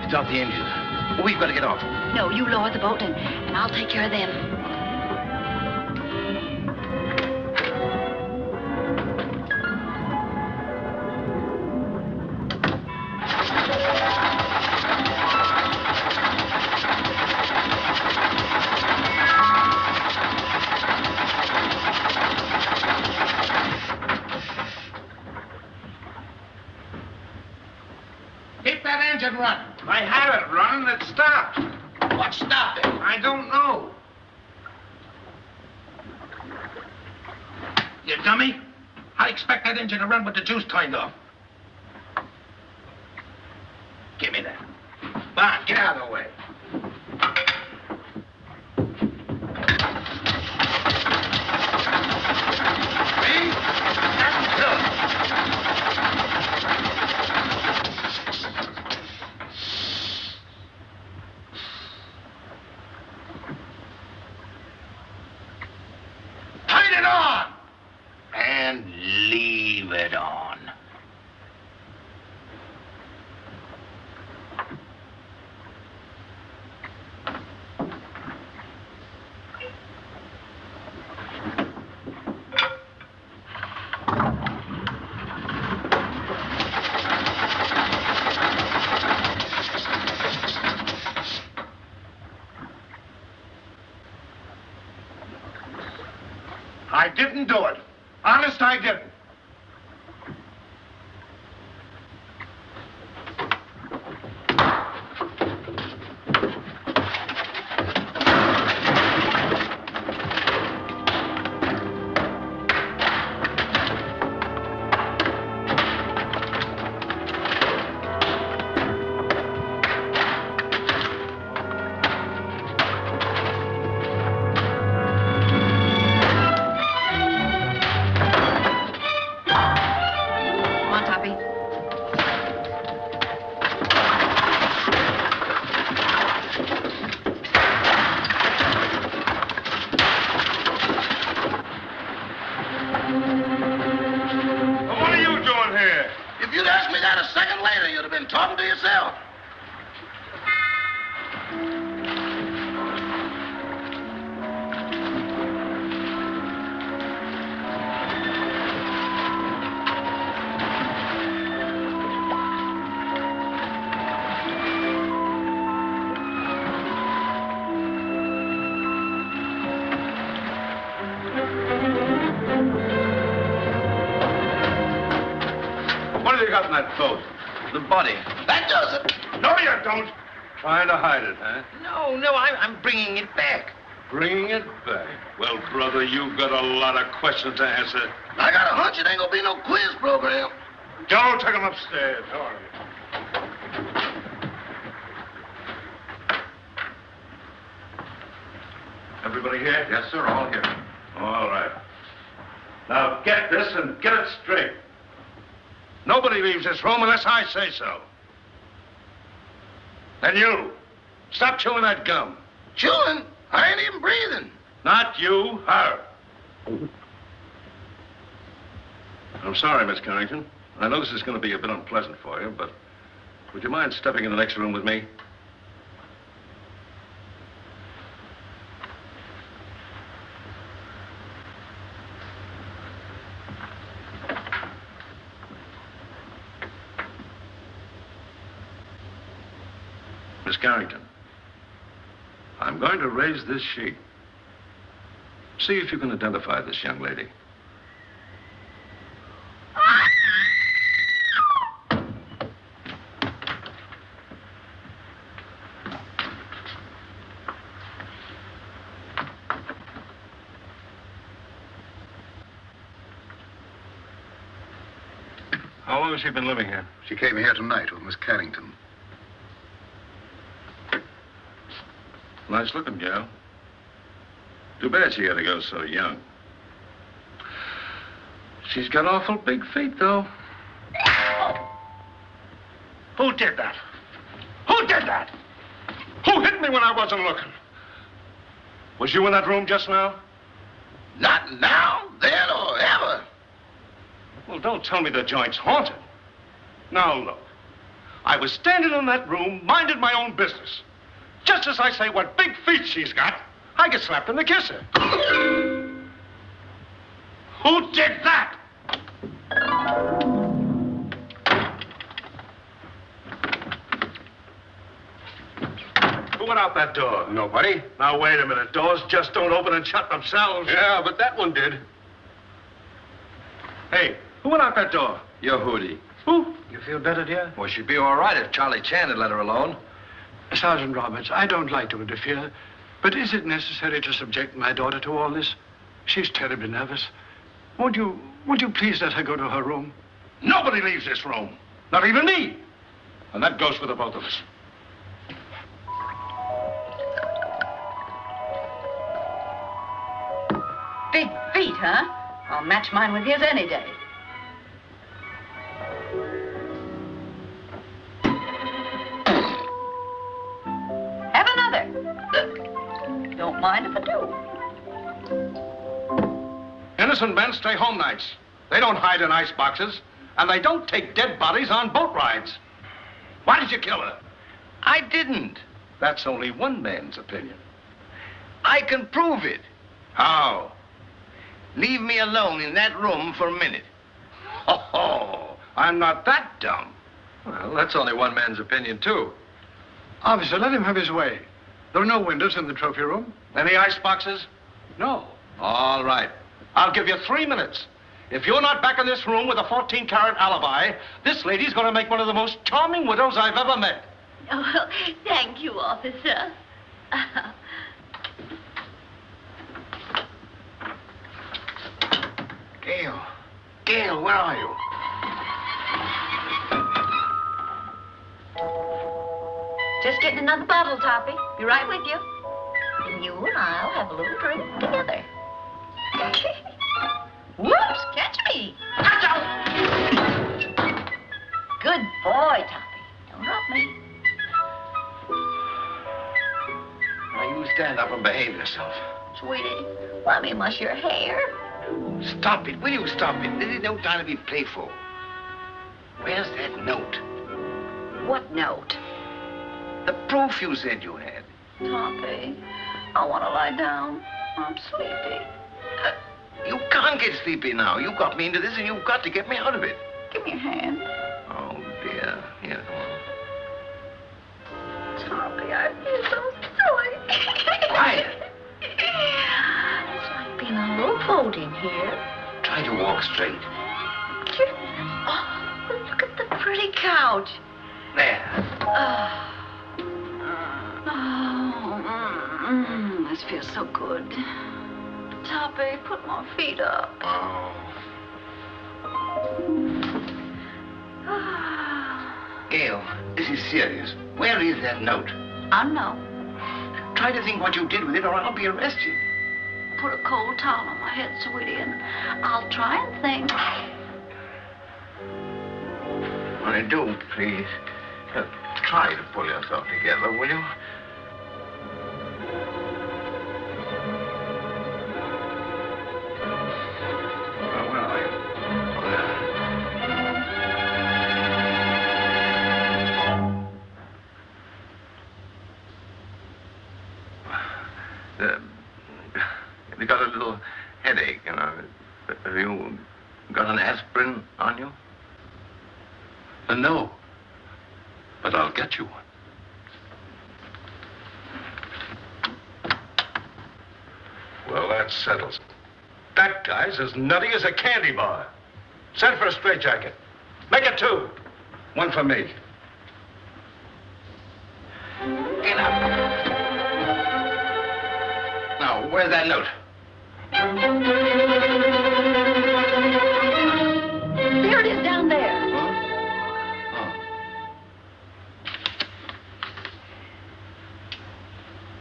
Stop the engine. We've got to get off. No, you lower the boat and I'll take care of them. Run. I had it running. It stopped. What stopped it? I don't know. You dummy. I expect that engine to run with the juice turned off. Give me that. Bond, get out of the way. See? That's good. I didn't do it. Honest, I didn't. got in that boat? The body. That does it. No, you don't. Trying to hide it, huh? No, I'm bringing it back. Bringing it back. Well, brother, you've got a lot of questions to answer. I got a hunch it ain't gonna be no quiz program. Joe, take him upstairs. All right. Everybody here? Yes, sir, all here. All right. Now get this and get it straight. Nobody leaves this room unless I say so. And you, stop chewing that gum. Chewing? I ain't even breathing. Not you, her. I'm sorry, Miss Carrington. I know this is going to be a bit unpleasant for you, but would you mind stepping in the next room with me? Miss Carrington, I'm going to raise this sheet. See if you can identify this young lady. How long has she been living here? She came here tonight with Miss Carrington. Nice looking gal. Too bad she had to go so young. She's got awful big feet, though. Who did that? Who did that? Who hit me when I wasn't looking? Was you in that room just now? Not now, then, or ever. Well, don't tell me the joint's haunted. Now, look. I was standing in that room, minding my own business. Just as I say what big feet she's got, I get slapped in the kisser. Who did that? Who went out that door? Nobody. Now, wait a minute. Doors just don't open and shut themselves. Yeah, but that one did. Hey, who went out that door? Your hoodie. Who? You feel better, dear? Well, she'd be all right if Charlie Chan had let her alone. Sergeant Roberts, I don't like to interfere, but is it necessary to subject my daughter to all this? She's terribly nervous. Would you please let her go to her room? Nobody leaves this room. Not even me. And that goes for the both of us. Big feet, huh? I'll match mine with his any day. Have another. Don't mind if I do. Innocent men stay home nights. They don't hide in ice boxes, and they don't take dead bodies on boat rides. Why did you kill her? I didn't. That's only one man's opinion. I can prove it. How? Leave me alone in that room for a minute. Oh, I'm not that dumb. Well, that's only one man's opinion, too. Officer, let him have his way. There are no windows in the trophy room. Any ice boxes? No. All right. I'll give you 3 minutes. If you're not back in this room with a 14-carat alibi, this lady's going to make one of the most charming widows I've ever met. Oh, thank you, officer. Gail, where are you? Just getting another bottle, Toppy. Be right with you. And you and I'll have a little drink together. Whoops, catch me. Good boy, Toppy. Don't drop me. Now, you stand up and behave yourself. Sweetie, let me mush your hair. Stop it. Will you stop it? This is no time to be playful. Where's that note? What note? The proof you said you had. Toppy, I want to lie down. I'm sleepy. You can't get sleepy now. You got me into this, and you've got to get me out of it. Give me your hand. Oh, dear. Here, come on. Toppy, I feel so silly. Quiet. It's like being on a little boat in here. Try to walk straight. Oh, look at the couch. There. This feels so good. Toppy, put my feet up. Gail, this is serious. Where is that note? I know. Try to think what you did with it, or I'll be arrested. Put a cold towel on my head, sweetie, and I'll try and think. Well, do, please. Try to pull yourself together, will you? Well, where are you? Have you got a little headache, you know? Have you got an aspirin on you? No. But I'll get you one. Well, that settles it. That guy's as nutty as a candy bar. Send for a straitjacket. Make it 2. 1 for me. Get up. Now, where's that note? There it is down there.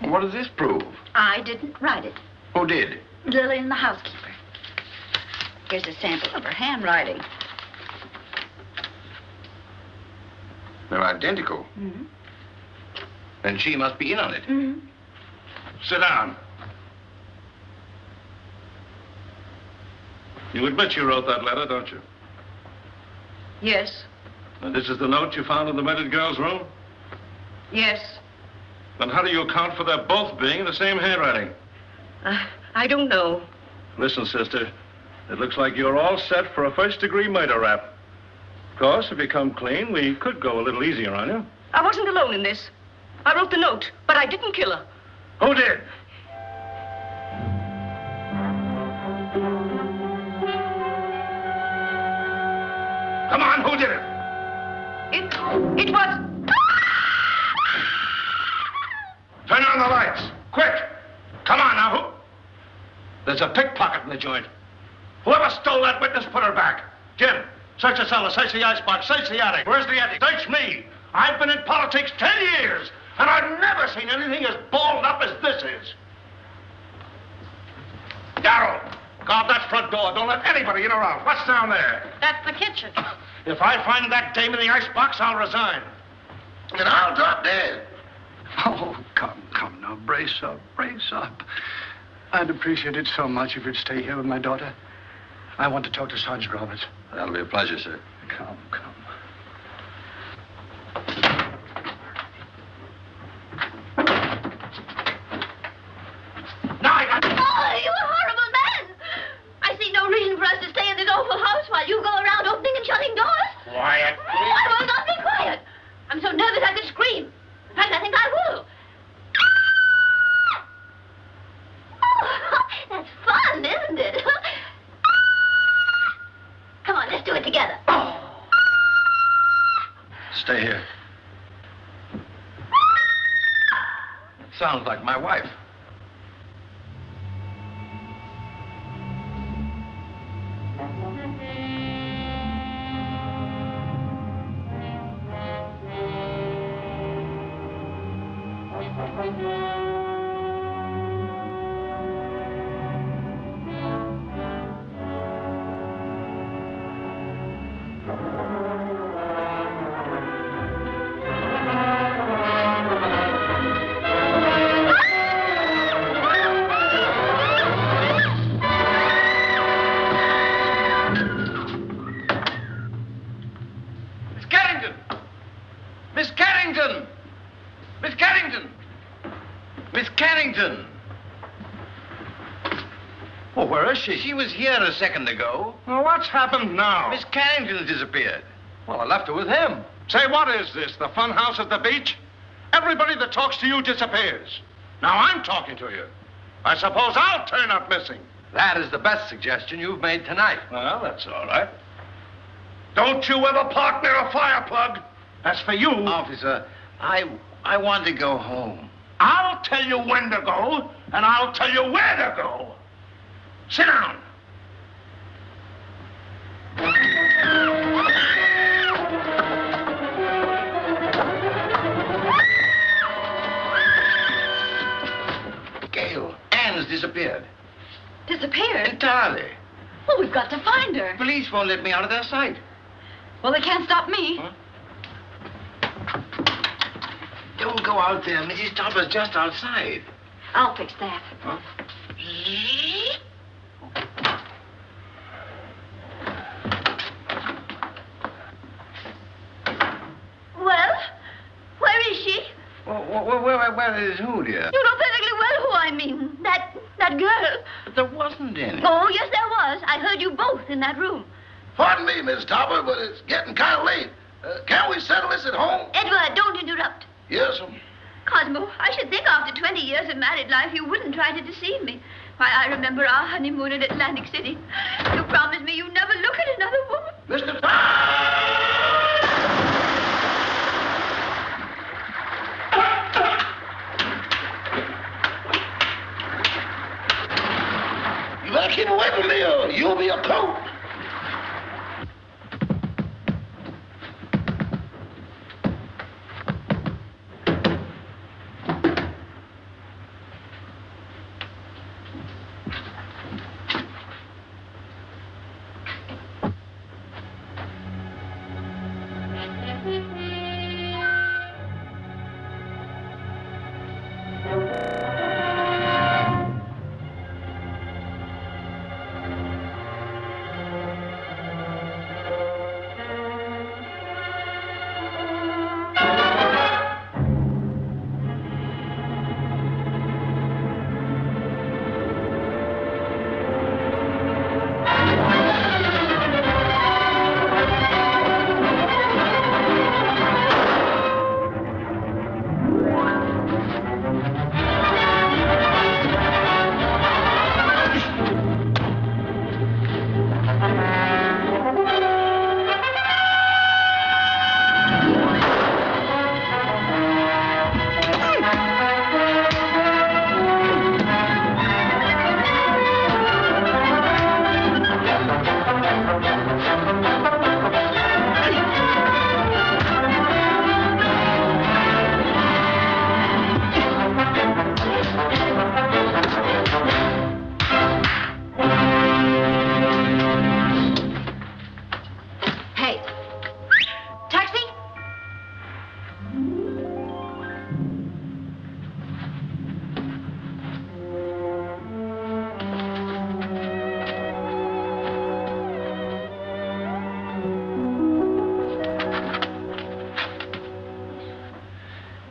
What does this prove? I didn't write it. Who did? Lillian, the housekeeper. Here's a sample of her handwriting. They're identical. Mm-hmm. Then she must be in on it. Mm-hmm. Sit down. You admit you wrote that letter, don't you? Yes. And this is the note you found in the murdered girl's room? Yes. Then how do you account for their both being in the same handwriting? I don't know. Listen, sister, it looks like you're all set for a first-degree murder rap. Of course, if you come clean, we could go a little easier on you. I wasn't alone in this. I wrote the note, but I didn't kill her. Who did? Come on, who did it? It was... Turn on the lights, quick! Come on now, who? There's a pickpocket in the joint. Whoever stole that witness, put her back. Jim, search the cellar, search the icebox, search the attic. Where's the attic? Search me. I've been in politics 10 years, and I've never seen anything as balled up as this is. Darrell, guard that front door. Don't let anybody in or out. What's down there? That's the kitchen. If I find that dame in the icebox, I'll resign. And I'll drop dead. Oh, come now. Brace up. I'd appreciate it so much if you'd stay here with my daughter. I want to talk to Sergeant Roberts. That'll be a pleasure, sir. Come. Oh, you horrible man! I see no reason for us to stay in this awful house while you go around opening and shutting doors. Quiet, please. I will not be quiet. I'm so nervous I could scream. In fact, I think I will. Oh, that's fun, isn't it? Come on, let's do it together. Stay here. Sounds like my wife. Well, where is she? She was here a second ago. Well, what's happened now? Miss Carrington disappeared. Well, I left her with him. Say, what is this, the fun house at the beach? Everybody that talks to you disappears. Now I'm talking to you. I suppose I'll turn up missing. That is the best suggestion you've made tonight. Well, that's all right. Don't you ever park near a fire plug. As for you... Officer, I want to go home. I'll tell you when to go, and I'll tell you where to go. Sit down. Gail, Anne's disappeared. Disappeared? Entirely. Well, we've got to find her. Police won't let me out of their sight. Well, they can't stop me. Huh? Don't go out there. Mrs. Topper's just outside. I'll fix that. Huh? Well, where is she? Where is who, dear? You know perfectly well who I mean. That girl. But there wasn't any. Oh, yes, there was. I heard you both in that room. Pardon me, Miss Topper, but it's getting kind of late. Can't we settle this at home? Edward, don't interrupt. Yes, Cosmo, I should think after 20 years of married life you wouldn't try to deceive me. Why, I remember our honeymoon in Atlantic City. You promised me you'd never look at another woman. Mr. Topper! You better keep away from me or you'll be a coat.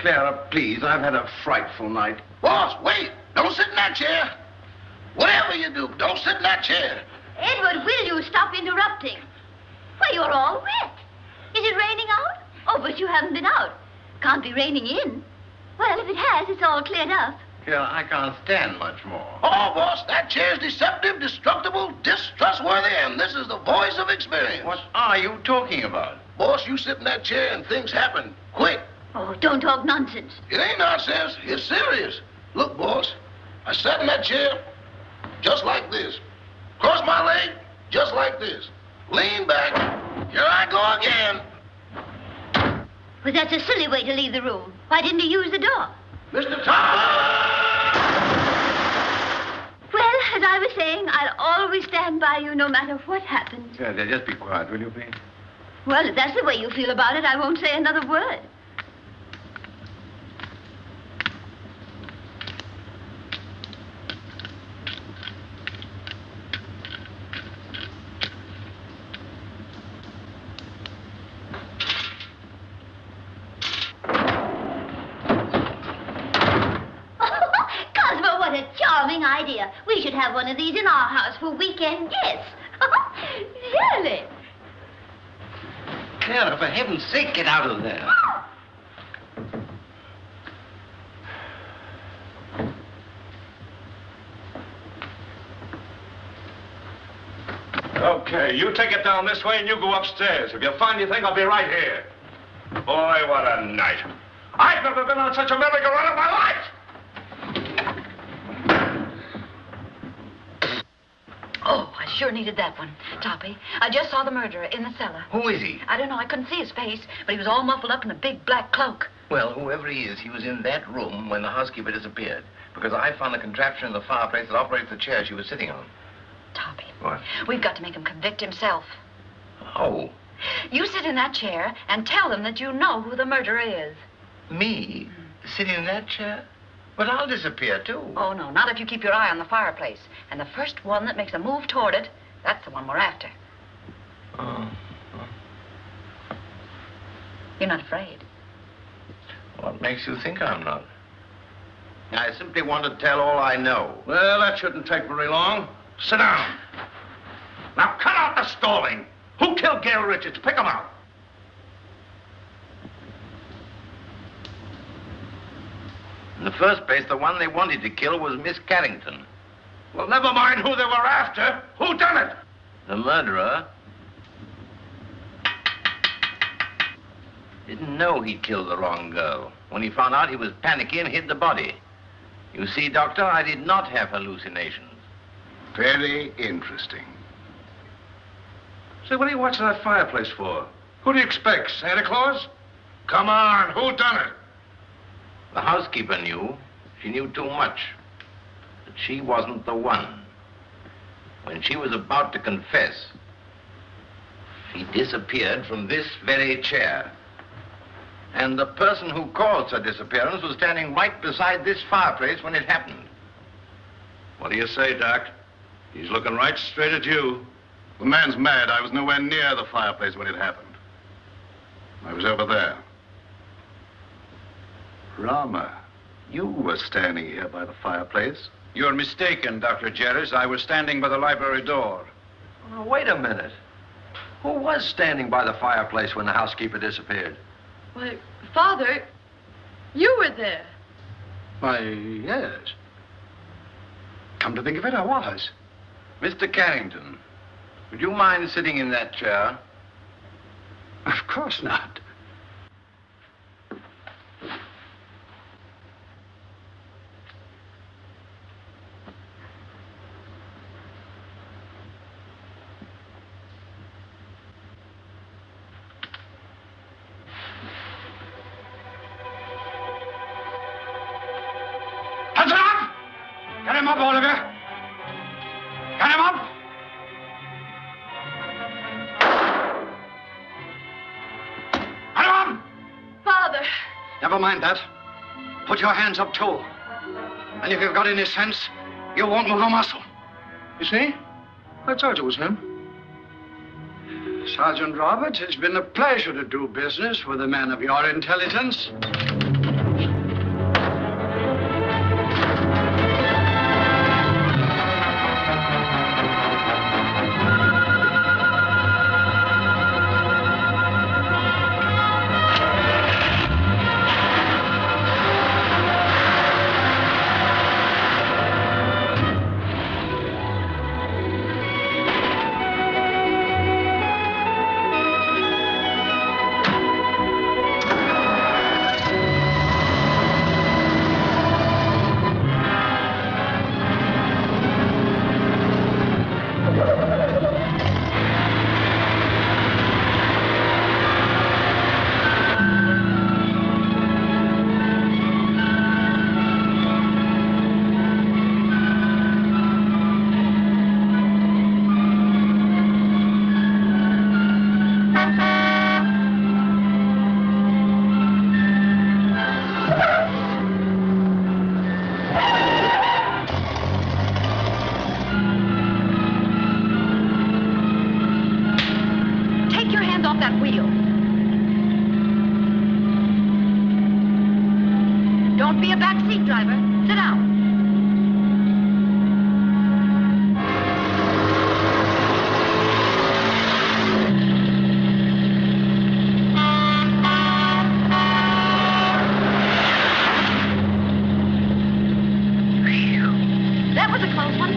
Clara, please, I've had a frightful night. Boss, wait. Don't sit in that chair. Whatever you do, don't sit in that chair. Edward, will you stop interrupting? Why, you're all wet. Is it raining out? Oh, but you haven't been out. Can't be raining in. Well, if it has, it's all cleared up. Clara, I can't stand much more. Oh, boss, that chair's deceptive, destructible, distrustworthy, and this is the voice of experience. What are you talking about? Boss, you sit in that chair and things happen quick. Oh, don't talk nonsense. It ain't nonsense. It's serious. Look, boss, I sat in that chair just like this. Cross my leg just like this. Lean back. Here I go again. Well, that's a silly way to leave the room. Why didn't he use the door? Mr. Topper! Well, as I was saying, I'll always stand by you no matter what happens. Yeah, just be quiet, will you, please? Well, if that's the way you feel about it, I won't say another word. Charming idea. We should have one of these in our house for weekend guests. Really? Clara, for heaven's sake, get out of there. Okay, you take it down this way and you go upstairs. If you find anything, I'll be right here. Boy, what a night. I've never been on such a merry-go-round in my life. Oh, I sure needed that one. Toppy, I just saw the murderer in the cellar. Who is he? I don't know. I couldn't see his face, but he was all muffled up in a big black cloak. Well, whoever he is, he was in that room when the housekeeper disappeared. Because I found the contraption in the fireplace that operates the chair she was sitting on. Toppy. What? We've got to make him convict himself. Oh, You sit in that chair and tell them that you know who the murderer is. me? Sitting in that chair? But I'll disappear, too. Oh, no, not if you keep your eye on the fireplace. And the first one that makes a move toward it, that's the one we're after. Oh. You're not afraid. What makes you think I'm not? I simply want to tell all I know. Well, that shouldn't take very long. Sit down. Now, cut out the stalling. Who killed Gail Richards? Pick him out. In the first place, the one they wanted to kill was Miss Carrington. Well, never mind who they were after. Who done it? The murderer didn't know he'd killed the wrong girl. When he found out, he was panicky and hid the body. You see, Doctor, I did not have hallucinations. Very interesting. Say, what are you watching that fireplace for? Who do you expect, Santa Claus? Come on, who done it? The housekeeper knew. She knew too much. But she wasn't the one. When she was about to confess, she disappeared from this very chair. And the person who caused her disappearance was standing right beside this fireplace when it happened. What do you say, Doc? He's looking right straight at you. The man's mad. I was nowhere near the fireplace when it happened. I was over there. Rama, you were standing here by the fireplace. You're mistaken, Dr. Jerris. I was standing by the library door. Oh, wait a minute. Who was standing by the fireplace when the housekeeper disappeared? Why, Father, you were there. Why, yes. Come to think of it, I was. Mr. Carrington, would you mind sitting in that chair? Of course not. Hands up! Get him up, all of you! Get him up! Get him up! Father! Never mind that. Put your hands up, too. And if you've got any sense, you won't move a muscle. You see? I told you it was him. Sergeant Roberts, it's been a pleasure to do business with a man of your intelligence. Don't be a backseat driver. Sit down. That was a close one.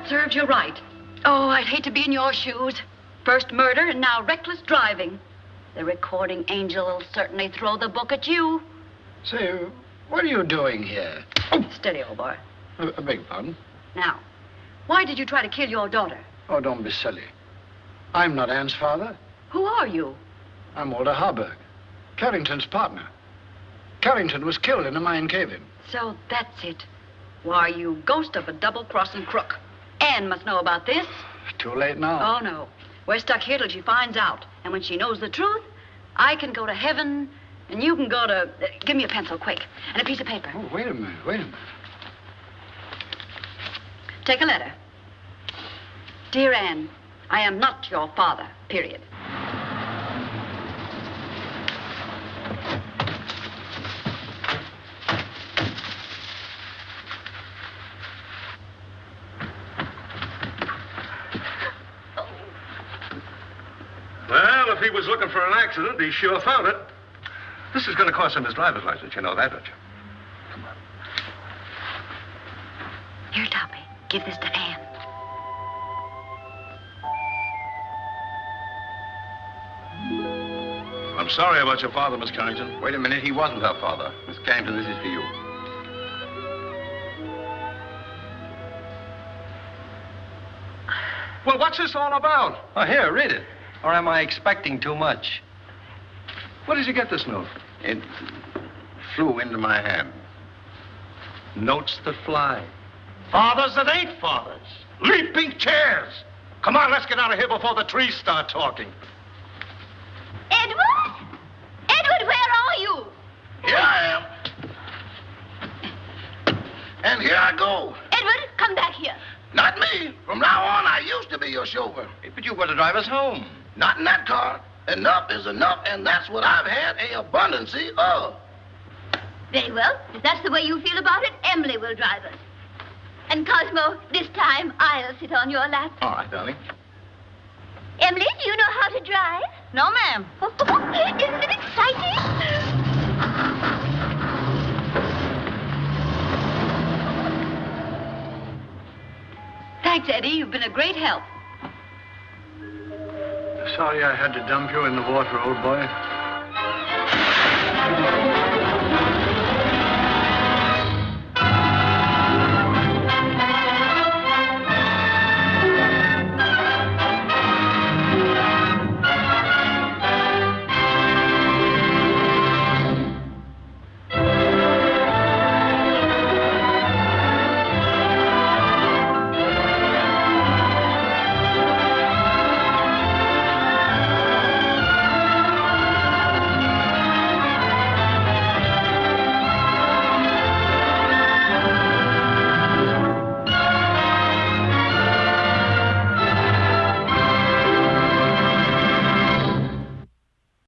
that serves you right. Oh, I'd hate to be in your shoes. First murder and now reckless driving. The recording angel will certainly throw the book at you. Say, what are you doing here? Steady, old boy. I beg your pardon? Now, why did you try to kill your daughter? Oh, don't be silly. I'm not Anne's father. Who are you? I'm Walter Harburg, Carrington's partner. Carrington was killed in a mine cave-in. So that's it. Why, you ghost of a double-crossing crook. Anne must know about this. Too late now. Oh, no. We're stuck here till she finds out. And when she knows the truth, I can go to heaven, and you can go to... give me a pencil, quick, and a piece of paper. Oh, wait a minute. Take a letter. Dear Anne, I am not your father, period. Well, if he was looking for an accident, he sure found it. This is going to cost him his driver's license. You know that, don't you? Come on. Here, Toppy. Give this to Anne. I'm sorry about your father, Miss Carrington. Wait a minute. He wasn't her father. Miss Carrington, this is for you. Well, what's this all about? Oh, here, read it. Or am I expecting too much? Where did you get this note? It flew into my hand. Notes that fly. Fathers that ain't fathers. Leaping chairs. Come on, let's get out of here before the trees start talking. Edward? Edward, where are you? Here I am. And here I go. Edward, come back here. Not me. From now on, I used to be your chauffeur. But you've got to drive us home. Not in that car. Enough is enough, and that's what I've had a abundancy of. Very well. If that's the way you feel about it, Emily will drive us. And Cosmo, this time I'll sit on your lap. All right, darling. Emily, do you know how to drive? No, ma'am. Isn't it exciting? Thanks, Eddie. You've been a great help. Sorry I had to dump you in the water, old boy.